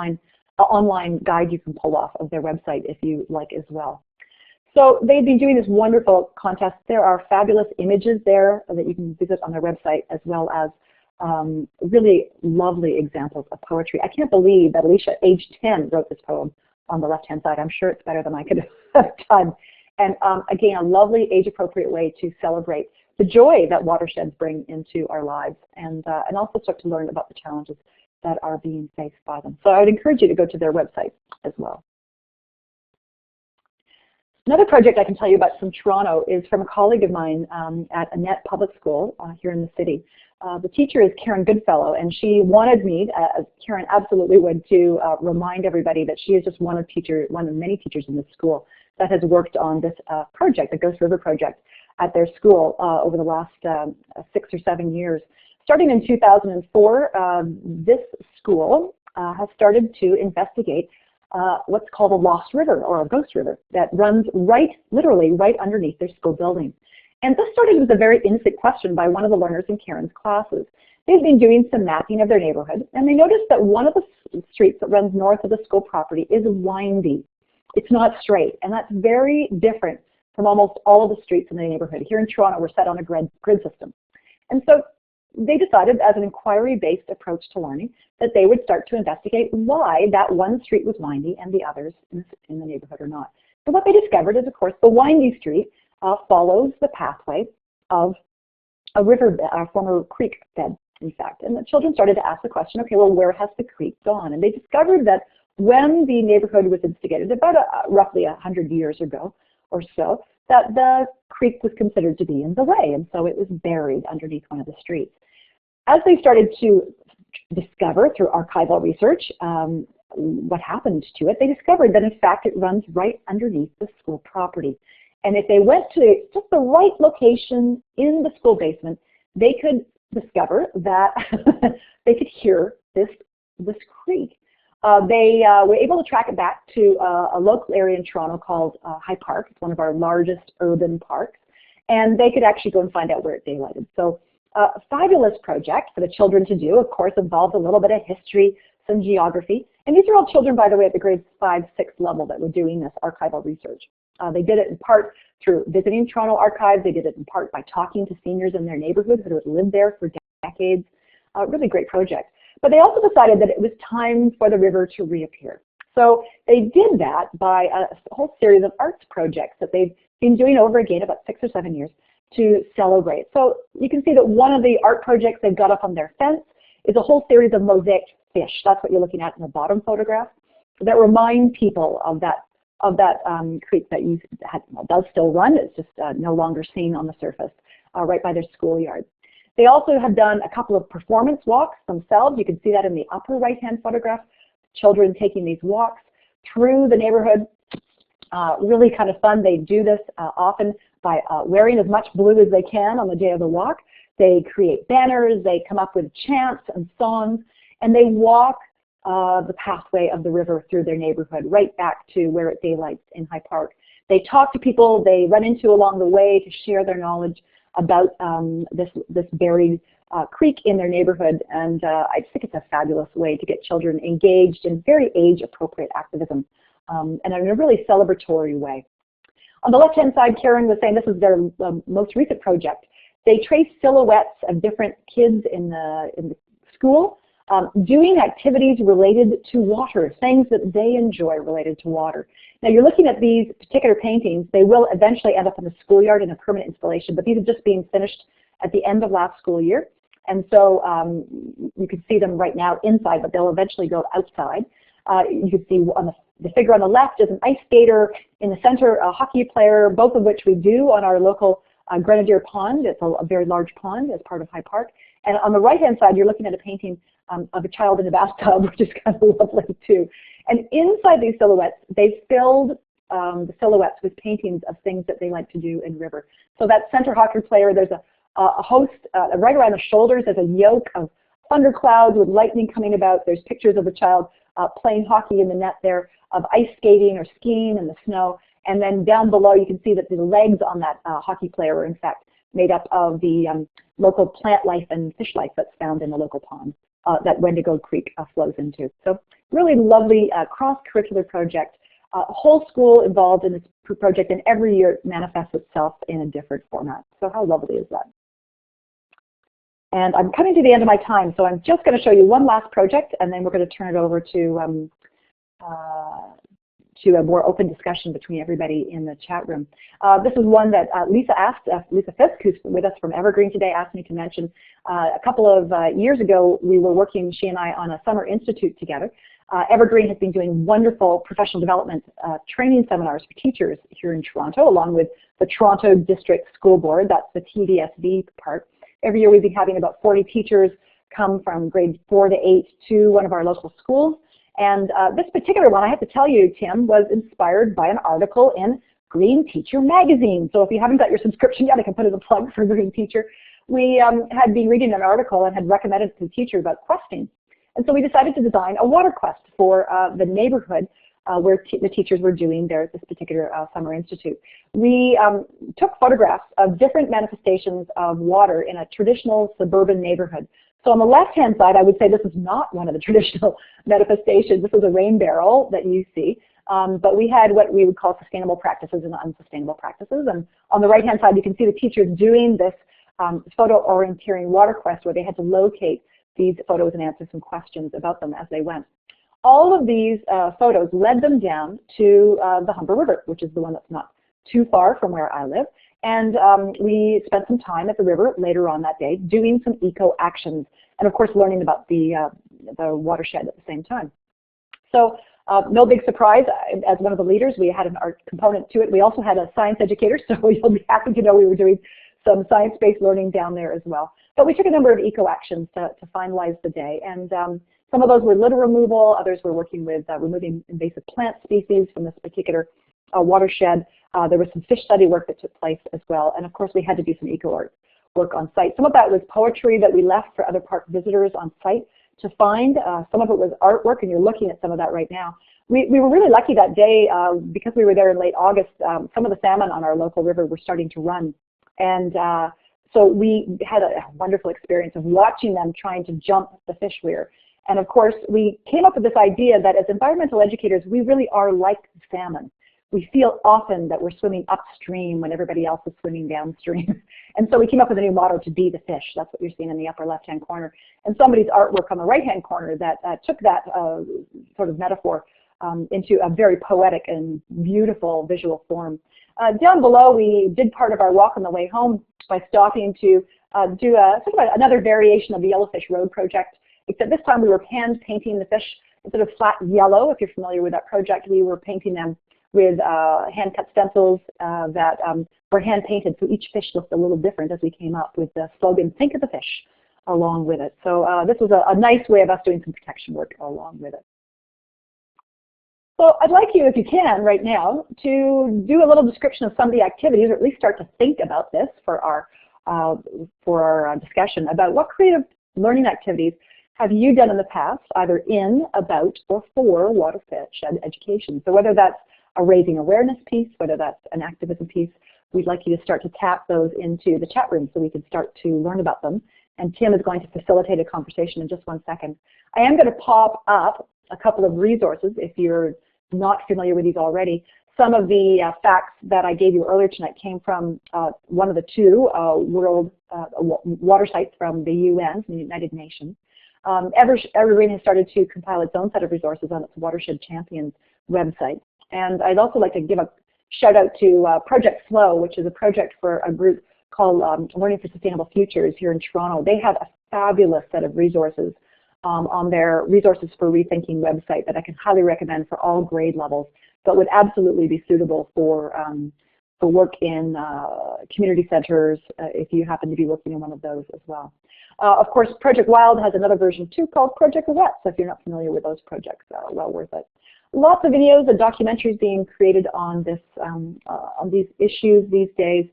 online guide you can pull off of their website if you like as well. So they've been doing this wonderful contest. There are fabulous images there that you can visit on their website, as well as really lovely examples of poetry. I can't believe that Alicia, age 10, wrote this poem on the left-hand side. I'm sure it's better than I could have done. And again, a lovely age-appropriate way to celebrate the joy that watersheds bring into our lives, and also start to learn about the challenges that are being faced by them. So I would encourage you to go to their website as well. Another project I can tell you about from Toronto is from a colleague of mine at Annette Public School here in the city. The teacher is Karen Goodfellow, and she wanted me, as Karen absolutely would, to remind everybody that she is just one of many teachers in this school that has worked on this project, the Ghost River Project, at their school over the last 6 or 7 years. Starting in 2004, this school has started to investigate what's called a lost river, or a ghost river, that runs literally right underneath their school building. And this started with a very innocent question by one of the learners in Karen's classes. They've been doing some mapping of their neighborhood, and they noticed that one of the streets that runs north of the school property is windy. It's not straight, and that's very different from almost all of the streets in the neighborhood. Here in Toronto, we're set on a grid system. And so they decided, as an inquiry-based approach to learning, that they would start to investigate why that one street was windy and the others in the neighborhood are not. So what they discovered is, of course, the windy street follows the pathway of a river, a former creek bed, in fact. And the children started to ask the question, okay, well, where has the creek gone? And they discovered that when the neighborhood was instigated, about roughly 100 years ago or so, that the creek was considered to be in the way, and so it was buried underneath one of the streets. As they started to discover through archival research what happened to it, they discovered that in fact it runs right underneath the school property. And if they went to just the right location in the school basement, they could discover that they could hear this creek. They were able to track it back to a local area in Toronto called High Park. It's one of our largest urban parks. And they could actually go and find out where it daylighted. So a fabulous project for the children to do. Of course, involved a little bit of history, some geography. And these are all children, by the way, at the grade 5, 6 level that were doing this archival research. They did it in part through visiting Toronto archives. They did it in part by talking to seniors in their neighborhood who had lived there for decades. Really great project. But they also decided that it was time for the river to reappear. So they did that by a whole series of arts projects that they've been doing over again about 6 or 7 years to celebrate. So you can see that one of the art projects they've got up on their fence is a whole series of mosaic fish. That's what you're looking at in the bottom photograph, that remind people of that creek that does still run. It's just no longer seen on the surface right by their schoolyard. They also have done a couple of performance walks themselves. You can see that in the upper right-hand photograph. Children taking these walks through the neighborhood. Really kind of fun. They do this often by wearing as much blue as they can on the day of the walk. They create banners. They come up with chants and songs, and they walk the pathway of the river through their neighborhood right back to where it daylights in High Park. They talk to people they run into along the way to share their knowledge about this buried creek in their neighborhood, and I just think it's a fabulous way to get children engaged in very age-appropriate activism and in a really celebratory way. On the left-hand side, Karen was saying this is their most recent project. They trace silhouettes of different kids in the school doing activities related to water, things that they enjoy related to water. Now you're looking at these particular paintings. They will eventually end up in the schoolyard in a permanent installation, but these are just being finished at the end of last school year. And so you can see them right now inside, but they'll eventually go outside. You can see on the figure on the left is an ice skater, in the center a hockey player, both of which we do on our local Grenadier Pond. It's a very large pond as part of High Park. And on the right-hand side, you're looking at a painting of a child in a bathtub, which is kind of lovely too. And inside these silhouettes, they've filled the silhouettes with paintings of things that they like to do in river. So that center hockey player, there's a host right around the shoulders. There's a yoke of thunderclouds with lightning coming about. There's pictures of the child playing hockey in the net there, of ice skating or skiing in the snow. And then down below you can see that the legs on that hockey player are in fact made up of the local plant life and fish life that's found in the local pond that Wendigo Creek flows into. So really lovely cross-curricular project. Whole school involved in this project, and every year it manifests itself in a different format. So how lovely is that? And I'm coming to the end of my time, so I'm just going to show you one last project, and then we're going to turn it over to a more open discussion between everybody in the chat room. This is one that Lisa Fisk, who's with us from Evergreen today, asked me to mention. A couple of years ago, we were working, she and I, on a summer institute together. Evergreen has been doing wonderful professional development training seminars for teachers here in Toronto, along with the Toronto District School Board. That's the TDSB part. Every year we've been having about 40 teachers come from grades 4 to 8 to one of our local schools. And this particular one, I have to tell you, Tim, was inspired by an article in Green Teacher magazine. So if you haven't got your subscription yet, I can put in a plug for Green Teacher. We had been reading an article and had recommended to the teacher about questing. And so we decided to design a water quest for the neighborhood where the teachers were doing this particular summer institute. We took photographs of different manifestations of water in a traditional suburban neighborhood. So on the left-hand side, I would say this is not one of the traditional manifestations. This is a rain barrel that you see. But we had what we would call sustainable practices and unsustainable practices. And on the right-hand side, you can see the teachers doing this photo-orienteering water quest where they had to locate these photos and answer some questions about them as they went. All of these photos led them down to the Humber River, which is the one that's not too far from where I live. And we spent some time at the river later on that day doing some eco-actions and, of course, learning about the watershed at the same time. So no big surprise, as one of the leaders, we had an art component to it. We also had a science educator, so you'll be happy to know we were doing some science-based learning down there as well. But we took a number of eco-actions to finalize the day. And some of those were litter removal, others were working with removing invasive plant species from this particular watershed. There was some fish study work that took place as well. And of course, we had to do some eco-art work on site. Some of that was poetry that we left for other park visitors on site to find. Some of it was artwork, and you're looking at some of that right now. We were really lucky that day because we were there in late August. Some of the salmon on our local river were starting to run. And so we had a wonderful experience of watching them trying to jump the fish weir. And of course, we came up with this idea that as environmental educators, we really are like salmon. We feel often that we're swimming upstream when everybody else is swimming downstream. And so we came up with a new motto to be the fish. That's what you're seeing in the upper left-hand corner. And somebody's artwork on the right-hand corner that took that sort of metaphor into a very poetic and beautiful visual form. Down below, we did part of our walk on the way home by stopping to do sort of another variation of the Yellowfish Road project, except this time we were hand painting the fish instead of flat yellow. If you're familiar with that project, we were painting them with hand-cut stencils that were hand-painted, so each fish looked a little different as we came up with the slogan, "Think of the fish," along with it. So this was a nice way of us doing some protection work along with it. So I'd like you, if you can, right now, to do a little description of some of the activities, or at least start to think about this for our discussion about what creative learning activities have you done in the past, either in, about, or for watershed education. So whether that's a raising awareness piece, whether that's an activism piece, we'd like you to start to tap those into the chat room so we can start to learn about them. And Tim is going to facilitate a conversation in just 1 second. I am going to pop up a couple of resources if you're not familiar with these already. Some of the facts that I gave you earlier tonight came from one of the two world water sites from the UN, the United Nations. Evergreen has started to compile its own set of resources on its Watershed Champions website. And I'd also like to give a shout out to Project Flow, which is a project for a group called Learning for Sustainable Futures here in Toronto. They have a fabulous set of resources on their Resources for Rethinking website that I can highly recommend for all grade levels, but would absolutely be suitable for work in community centers if you happen to be working in one of those as well. Of course, Project Wild has another version too called Project Wet, so if you're not familiar with those projects, well worth it. Lots of videos and documentaries being created on this on these issues these days.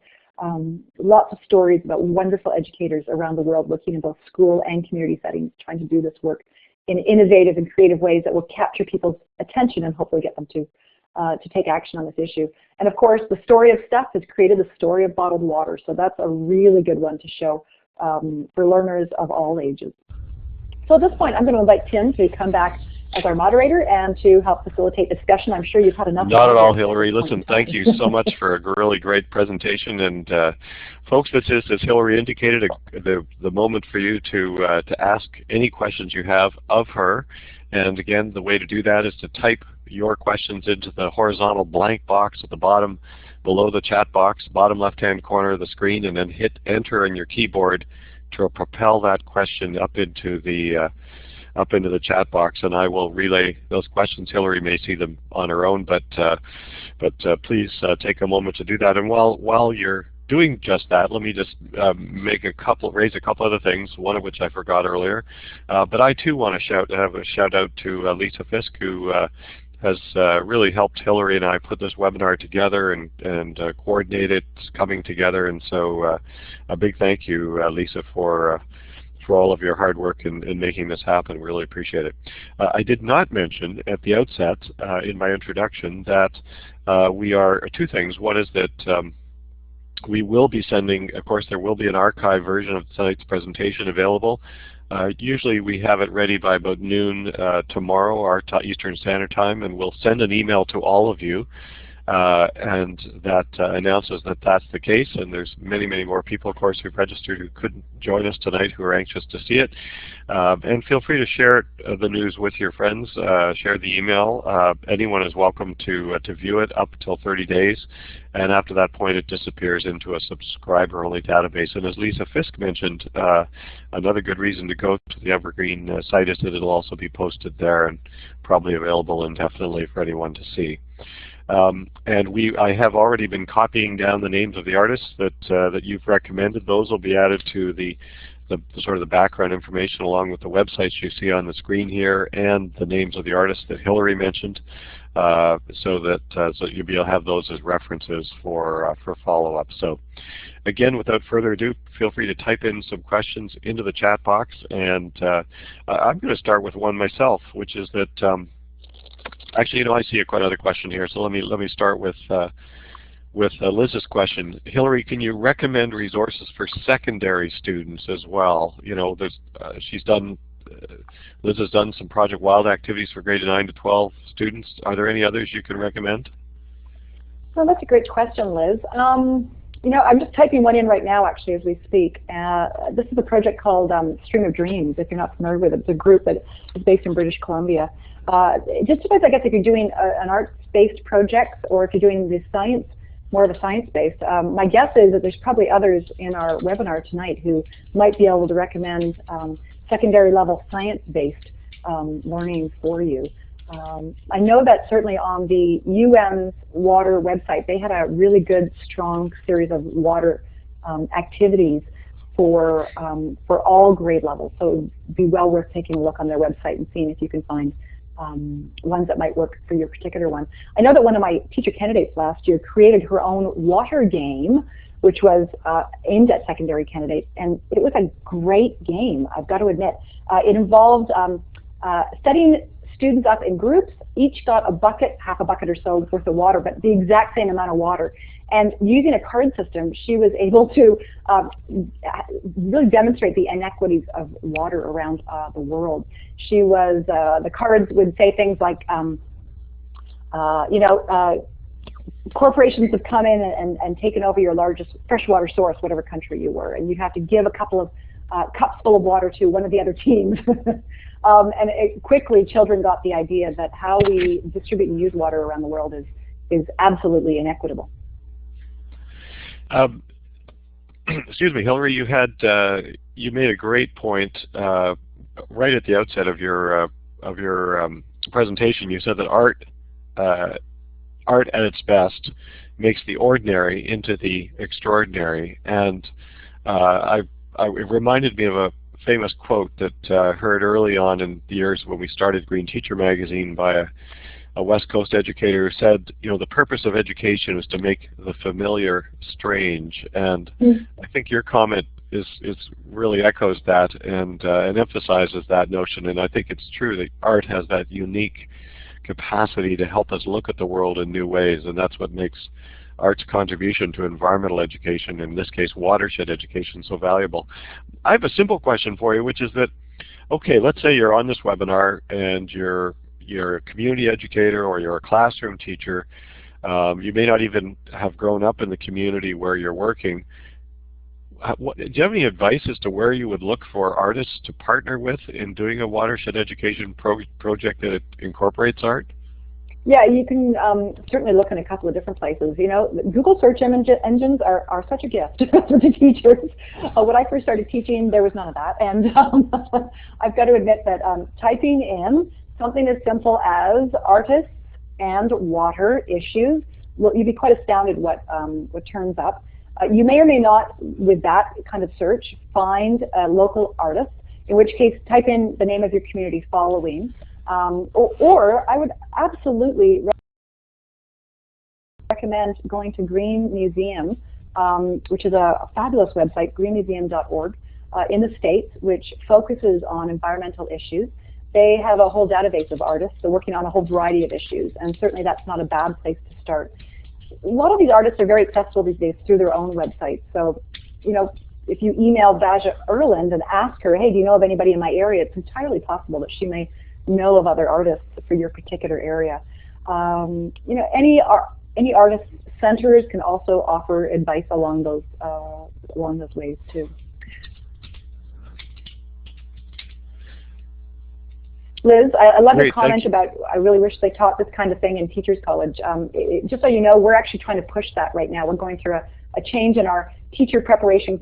Lots of stories about wonderful educators around the world working in both school and community settings trying to do this work in innovative and creative ways that will capture people's attention and hopefully get them to take action on this issue. And of course, the story of Stuff has created the story of bottled water, so that's a really good one to show for learners of all ages. So at this point, I'm going to invite Tim to come back as our moderator and to help facilitate discussion. I'm sure you've had enough. Not at all, Hilary. Listen, thank you so much for a really great presentation. And folks, this is, as Hilary indicated, the moment for you to ask any questions you have of her. And again, the way to do that is to type your questions into the horizontal blank box at the bottom below the chat box, bottom left-hand corner of the screen, and then hit enter on your keyboard to propel that question up into the chat box, and I will relay those questions. Hilary may see them on her own, but please take a moment to do that. And while you're doing just that, let me just raise a couple other things, one of which I forgot earlier. But I too want to have a shout out to Lisa Fisk, who has really helped Hilary and I put this webinar together and coordinate it coming together. And so a big thank you, Lisa, for all of your hard work in making this happen. Really appreciate it. I did not mention at the outset in my introduction that we are two things. One is that we will be sending, of course, there will be an archive version of tonight's presentation available. Usually we have it ready by about noon tomorrow, our Eastern Standard Time, and we'll send an email to all of you and that announces that that's the case. And there's many, many more people, of course, who've registered who couldn't join us tonight who are anxious to see it. And feel free to share the news with your friends. Share the email. Anyone is welcome to view it up until 30 days. And after that point, it disappears into a subscriber-only database. And as Lisa Fisk mentioned, another good reason to go to the Evergreen site is that it'll also be posted there and probably available indefinitely for anyone to see. And I have already been copying down the names of the artists that you've recommended. Those will be added to the sort of the background information along with the websites you see on the screen here and the names of the artists that Hilary mentioned, so you'll be able to have those as references for follow-up. So again, without further ado, feel free to type in some questions into the chat box, and I'm going to start with one myself, which is that actually, I see quite another question here, so let me start with Liz's question. Hilary, can you recommend resources for secondary students as well? There's Liz has done some Project Wild activities for grade 9 to 12 students. Are there any others you can recommend? Well, that's a great question, Liz. I'm just typing one in right now, actually, as we speak. This is a project called Stream of Dreams, if you're not familiar with it. It's a group that is based in British Columbia. It just depends, I guess, if you're doing an arts-based project or if you're doing the science, more of a science-based. My guess is that there's probably others in our webinar tonight who might be able to recommend secondary level science-based learning for you. I know that certainly on the UN's water website, they had a really good, strong series of water activities for all grade levels. So it would be well worth taking a look on their website and seeing if you can find ones that might work for your particular one. I know that one of my teacher candidates last year created her own water game, which was aimed at secondary candidates, and it was a great game, I've got to admit. It involved setting students up in groups. Each got a bucket, half a bucket or so worth of water, but the exact same amount of water. And using a card system, she was able to really demonstrate the inequities of water around the world. She was, the cards would say things like, corporations have come in and taken over your largest freshwater source, whatever country you were, and you have to give a couple of cups full of water to one of the other teams. And quickly, children got the idea that how we distribute and use water around the world is absolutely inequitable. Excuse me, Hilary, you made a great point right at the outset of your presentation. You said that art at its best makes the ordinary into the extraordinary, and it reminded me of a famous quote that I heard early on in the years when we started Green Teacher magazine by a West Coast educator who said, the purpose of education is to make the familiar strange. And I think your comment is really echoes that and emphasizes that notion. And I think it's true that art has that unique capacity to help us look at the world in new ways, and that's what makes art's contribution to environmental education, in this case watershed education, so valuable. I have a simple question for you, which is that, okay, let's say you're on this webinar and you're a community educator or you're a classroom teacher. You may not even have grown up in the community where you're working. Do you have any advice as to where you would look for artists to partner with in doing a watershed education project that incorporates art? Yeah, you can certainly look in a couple of different places. You know, Google search engines are such a gift for the teachers. When I first started teaching, there was none of that. And I've got to admit that typing in something as simple as artists and water issues, well, you'd be quite astounded what turns up. You may or may not, with that kind of search, find a local artist, in which case type in the name of your community following. Or I would absolutely recommend going to Green Museum, which is a fabulous website, greenmuseum.org, in the States, which focuses on environmental issues. They have a whole database of artists. They're working on a whole variety of issues, and certainly that's not a bad place to start. A lot of these artists are very accessible these days through their own websites. So, you know, if you email Basia, Irland, and ask her, hey, do you know of anybody in my area, it's entirely possible that she may know of other artists for your particular area. You know, any artist centers can also offer advice along those ways too. Liz, I love your comment about, I really wish they taught this kind of thing in Teachers College. Just so you know, we're actually trying to push that right now. We're going through a change in our teacher preparation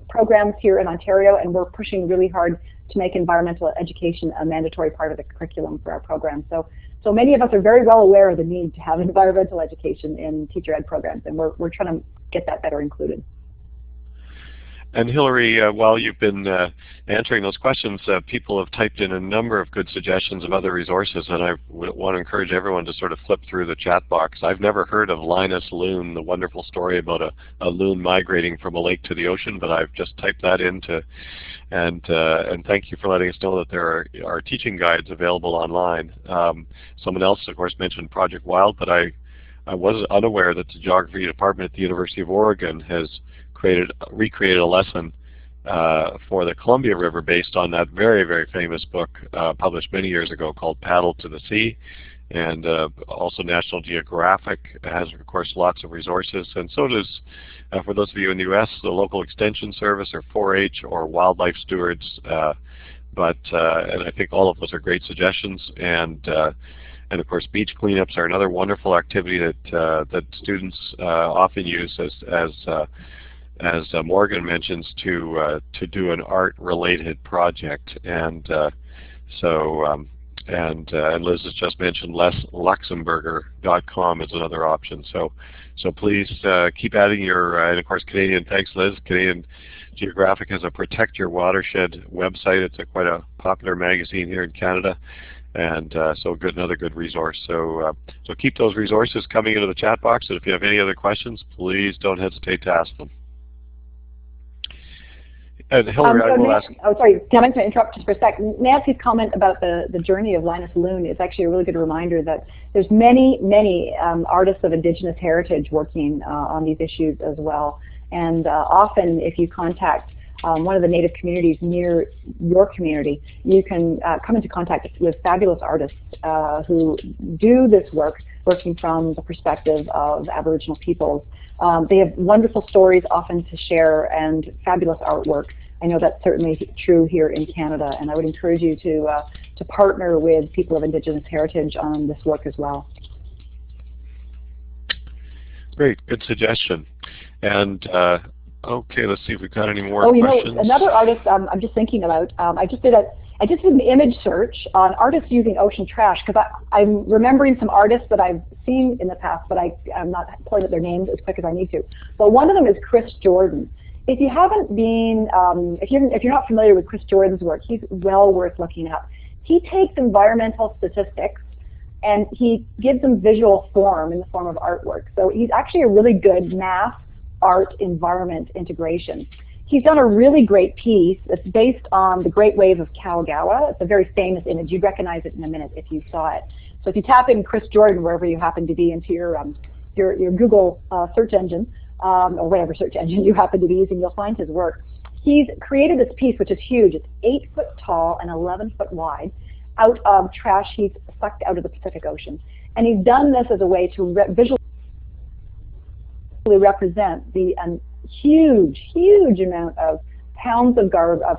programs here in Ontario, and we're pushing really hard to make environmental education a mandatory part of the curriculum for our program. So many of us are very well aware of the need to have environmental education in teacher ed programs, and we're trying to get that better included. And Hilary, while you've been answering those questions, people have typed in a number of good suggestions of other resources, and I want to encourage everyone to sort of flip through the chat box. I've never heard of Linus Loon, the wonderful story about a loon migrating from a lake to the ocean, but I've just typed that into, and thank you for letting us know that there are teaching guides available online. Someone else, of course, mentioned Project Wild, but I was unaware that the geography department at the University of Oregon has recreated a lesson for the Columbia River based on that very, very famous book published many years ago called Paddle to the Sea. And also National Geographic has, of course, lots of resources, and so does, for those of you in the U.S., the local extension service or 4-H or wildlife stewards. And I think all of those are great suggestions. And of course, beach cleanups are another wonderful activity that students often use as Morgan mentions, to do an art-related project, and Liz has just mentioned lesluxemburger.com is another option. So please keep adding your and of course Canadian. Thanks, Liz. Canadian Geographic has a Protect Your Watershed website. It's quite a popular magazine here in Canada, and so another good resource. So keep those resources coming into the chat box, and if you have any other questions, please don't hesitate to ask them. And Hilary, I will ask. Oh, sorry, can I interrupt just for a sec? Nancy's comment about the journey of Linus Loon is actually a really good reminder that there's many artists of Indigenous heritage working on these issues as well. And often, if you contact one of the Native communities near your community, you can come into contact with fabulous artists who do this work, working from the perspective of Aboriginal peoples. They have wonderful stories often to share and fabulous artwork. I know that's certainly true here in Canada, and I would encourage you to partner with people of Indigenous heritage on this work as well. Great, good suggestion. And okay, let's see if we've got any more questions. You know, another artist I'm just thinking about. I just did an image search on artists using ocean trash, because I'm remembering some artists that I've seen in the past, but I'm not pulling up their names as quick as I need to. But one of them is Chris Jordan. If you haven't been, if you're not familiar with Chris Jordan's work, he's well worth looking up. He takes environmental statistics and he gives them visual form in the form of artwork. So he's actually a really good math, art, environment integration. He's done a really great piece that's based on the Great Wave of Kalagawa. It's a very famous image. You'd recognize it in a minute if you saw it. So if you tap in Chris Jordan, wherever you happen to be, into your Google search engine, or whatever search engine you happen to be using, you'll find his work. He's created this piece, which is huge. It's 8 foot tall and 11 foot wide, out of trash heaps sucked out of the Pacific Ocean. And he's done this as a way to visually represent the huge amount of pounds of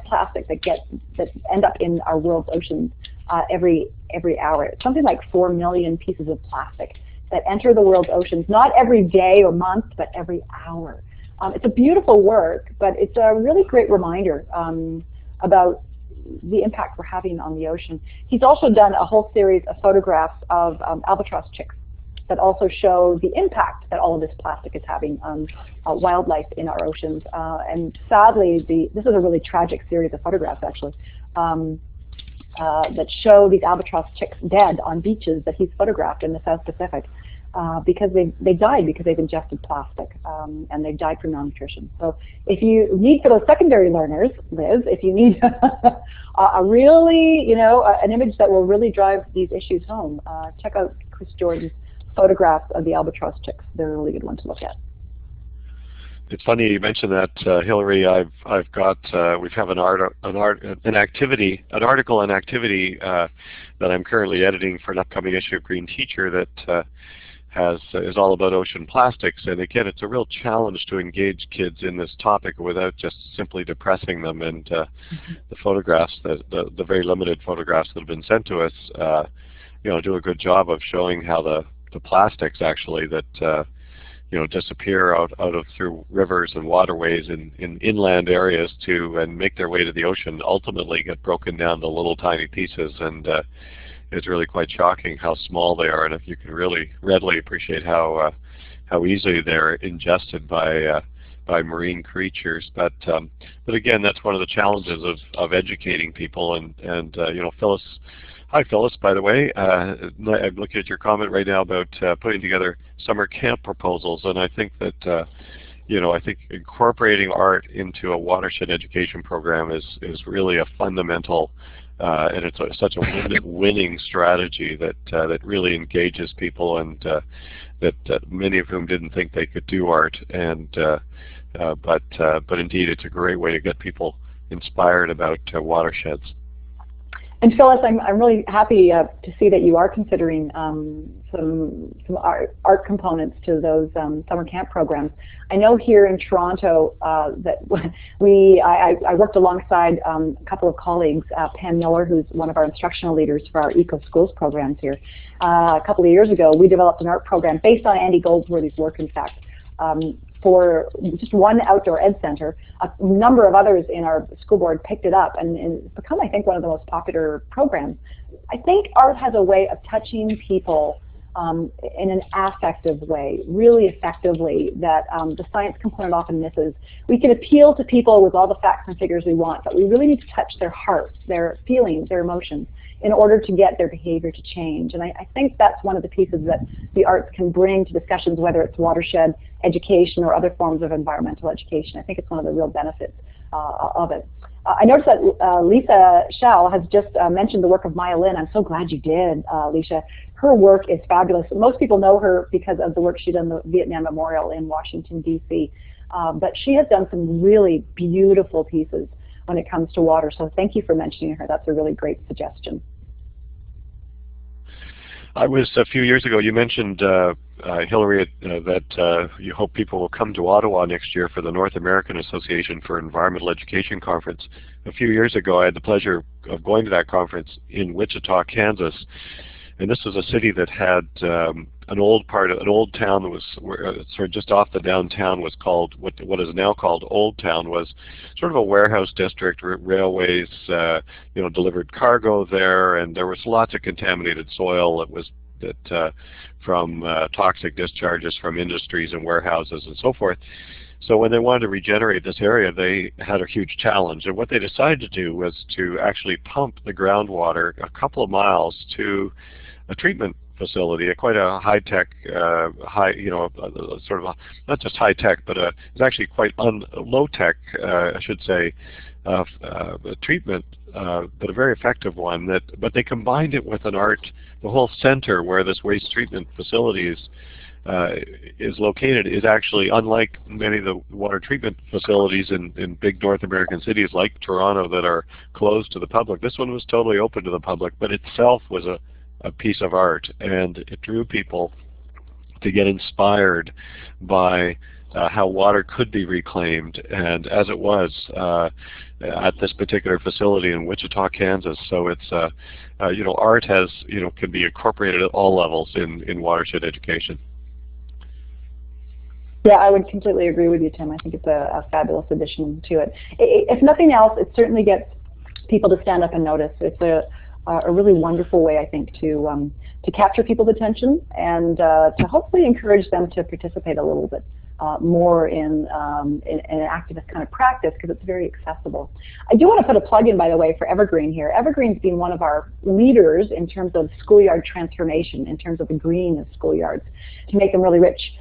plastic that end up in our world's oceans every hour. It's something like 4 million pieces of plastic that enter the world's oceans, not every day or month, but every hour. It's a beautiful work, but it's a really great reminder about the impact we're having on the ocean. He's also done a whole series of photographs of albatross chicks that also show the impact that all of this plastic is having on wildlife in our oceans. And sadly, this is a really tragic series of photographs, actually, that show these albatross chicks dead on beaches that he's photographed in the South Pacific because they died because they've ingested plastic, and they've died from malnutrition. So if you need, for those secondary learners, Liz, if you need a really, an image that will really drive these issues home, check out Chris Jordan's photographs of the albatross chicks. They're a really good one to look at. It's funny you mentioned that, Hilary. I've got we have an article and activity that I'm currently editing for an upcoming issue of Green Teacher that is all about ocean plastics. And again, it's a real challenge to engage kids in this topic without just simply depressing them. And the photographs, the very limited photographs that have been sent to us, do a good job of showing how the plastics actually that disappear out of through rivers and waterways in inland areas and make their way to the ocean, ultimately get broken down to little tiny pieces. And it's really quite shocking how small they are, and if you can really readily appreciate how easily they're ingested by marine creatures. But again, that's one of the challenges of educating people. And Phyllis. Hi, Phyllis, by the way. I'm looking at your comment right now about putting together summer camp proposals, and I think that I think incorporating art into a watershed education program is really a fundamental, and it's such a winning strategy that really engages people, and that many of whom didn't think they could do art, and but indeed it's a great way to get people inspired about watersheds. And Phyllis, I'm really happy to see that you are considering some art components to those summer camp programs. I know here in Toronto that I worked alongside a couple of colleagues, Pam Miller, who's one of our instructional leaders for our Eco Schools programs here. A couple of years ago, we developed an art program based on Andy Goldsworthy's work, in fact, for just one outdoor ed center. A number of others in our school board picked it up, and it's become, I think, one of the most popular programs. I think art has a way of touching people in an affective way, really effectively, that the science component often misses. We can appeal to people with all the facts and figures we want, but we really need to touch their hearts, their feelings, their emotions, in order to get their behavior to change. And I think that's one of the pieces that the arts can bring to discussions, whether it's watershed education or other forms of environmental education. I think it's one of the real benefits of it. I noticed that Lisa Schall has just mentioned the work of Maya Lin. I'm so glad you did, Lisa. Her work is fabulous. Most people know her because of the work she did in the Vietnam Memorial in Washington, D.C. But she has done some really beautiful pieces when it comes to water. So thank you for mentioning her. That's a really great suggestion. I was, a few years ago, you mentioned, Hilary, that you hope people will come to Ottawa next year for the North American Association for Environmental Education Conference. A few years ago, I had the pleasure of going to that conference in Wichita, Kansas. And this was a city that had an old town that was sort of just off the downtown, was called, what is now called Old Town, was sort of a warehouse district. Railways, delivered cargo there, and there was lots of contaminated soil from toxic discharges from industries and warehouses and so forth. So when they wanted to regenerate this area, they had a huge challenge. And what they decided to do was to actually pump the groundwater a couple of miles to a treatment facility, quite a high-tech, sort of not just high-tech, but it's actually quite low-tech, I should say, treatment, but a very effective one. But they combined it with an art. The whole center where this waste treatment facility is located is actually, unlike many of the water treatment facilities in big North American cities like Toronto that are closed to the public. This one was totally open to the public, but itself was a piece of art, and it drew people to get inspired by how water could be reclaimed, and as it was at this particular facility in Wichita, Kansas. So it's art can be incorporated at all levels in watershed education. Yeah, I would completely agree with you, Tim. I think it's a fabulous addition to it. If nothing else, it certainly gets people to stand up and notice. It's a really wonderful way, I think, to capture people's attention and to hopefully encourage them to participate a little bit more in an activist kind of practice, because it's very accessible. I do want to put a plug in, by the way, for Evergreen here. Evergreen's been one of our leaders in terms of schoolyard transformation, in terms of the green of schoolyards, to make them really rich.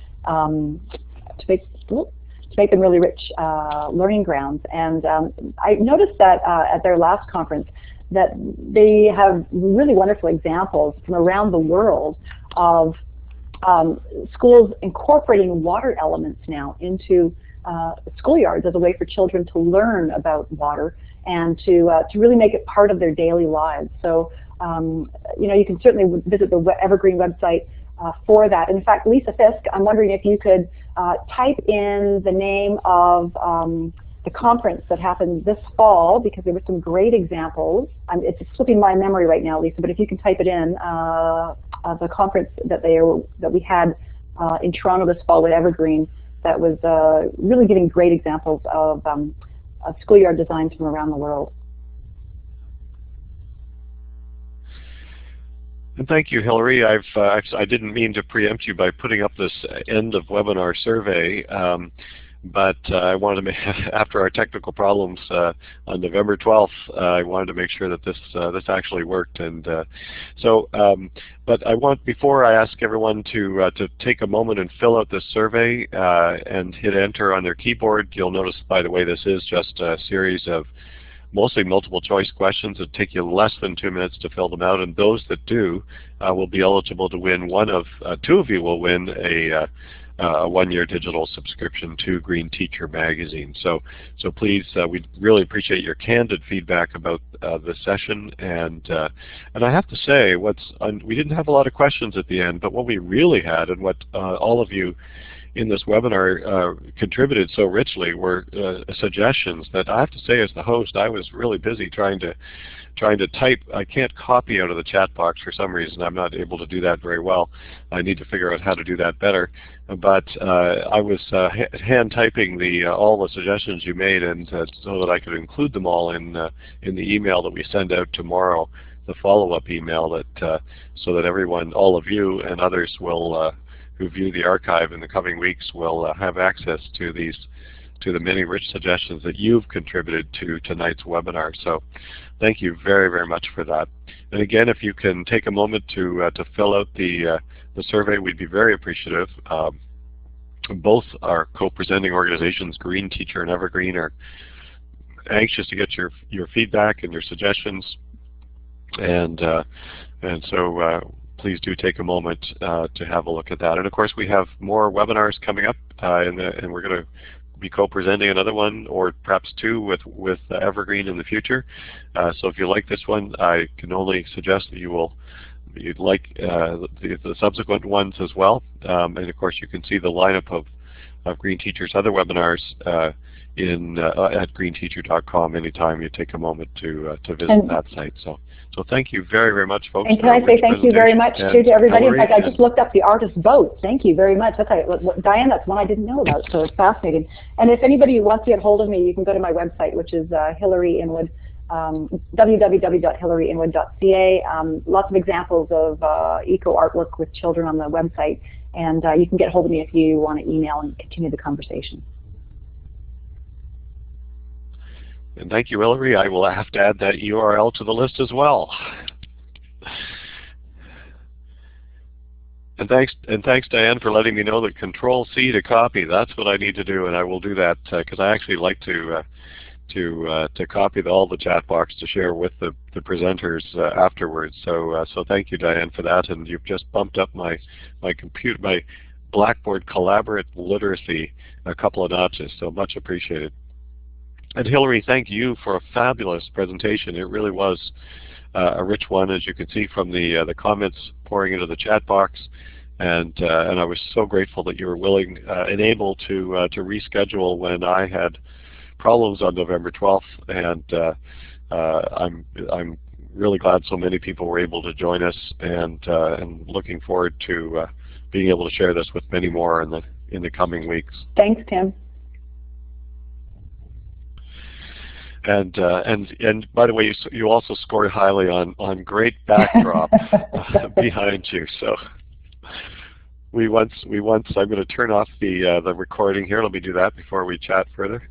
Learning grounds. And I noticed that at their last conference that they have really wonderful examples from around the world of schools incorporating water elements now into schoolyards as a way for children to learn about water and to really make it part of their daily lives. So you can certainly visit the Evergreen website for that. In fact, Lisa Fisk, I'm wondering if you could type in the name of the conference that happened this fall, because there were some great examples. It's slipping my memory right now, Lisa, but if you can type it in, the conference that we had in Toronto this fall with Evergreen, that was really giving great examples of schoolyard designs from around the world. And thank you, Hilary. I didn't mean to preempt you by putting up this end of webinar survey, but I wanted to make, after our technical problems on November 12th, I wanted to make sure that this actually worked. And but I want, before I ask everyone to take a moment and fill out this survey and hit enter on their keyboard. You'll notice, by the way, this is just a series of mostly multiple choice questions. It'll take you less than 2 minutes to fill them out, and those that do will be eligible to win two of you will win a 1-year digital subscription to Green Teacher magazine. So please, we'd really appreciate your candid feedback about this session. And I have to say, we didn't have a lot of questions at the end, but what we really had, and what all of you in this webinar contributed so richly, were suggestions that I have to say, as the host, I was really busy trying to type. I can't copy out of the chat box for some reason. I'm not able to do that very well. I need to figure out how to do that better. But I was hand typing all the suggestions you made, and so that I could include them all in the email that we send out tomorrow, the follow-up email, that so that everyone, all of you and others, will who view the archive in the coming weeks will have access to the many rich suggestions that you've contributed to tonight's webinar. So thank you very, very much for that. And again, if you can take a moment to fill out the survey, we'd be very appreciative. Both our co-presenting organizations, Green Teacher and Evergreen, are anxious to get your feedback and your suggestions. And so please do take a moment to have a look at that. And of course, we have more webinars coming up, and we're going to be co-presenting another one, or perhaps two, with Evergreen in the future. So if you like this one, I can only suggest that you'd like the subsequent ones as well. And of course, you can see the lineup of Green Teacher's other webinars at greenteacher.com anytime you take a moment to visit that site. So thank you very, very much, folks. And can I say thank you very much to everybody? In fact, I just looked up the artist vote. Thank you very much. Diane, that's one I didn't know about, so it's fascinating. And if anybody wants to get hold of me, you can go to my website, which is Hilary Inwood, www.hilaryinwood.ca. Lots of examples of eco artwork with children on the website, and you can get hold of me if you want to email and continue the conversation. And thank you, Hilary. I will have to add that URL to the list as well. And thanks Diane for letting me know that Control C to copy. That's what I need to do, and I will do that because I actually like to copy all the chat box to share with the presenters afterwards. So thank you, Diane, for that. And you've just bumped up my Blackboard collaborative literacy a couple of notches. So much appreciated. And Hilary, thank you for a fabulous presentation. It really was a rich one, as you can see from the comments pouring into the chat box. And I was so grateful that you were willing and able to reschedule when I had problems on November 12th, and I'm really glad so many people were able to join us, and looking forward to being able to share this with many more in the coming weeks. Thanks, Tim. And by the way, you also scored highly on great backdrop behind you. So I'm going to turn off the recording here. Let me do that before we chat further.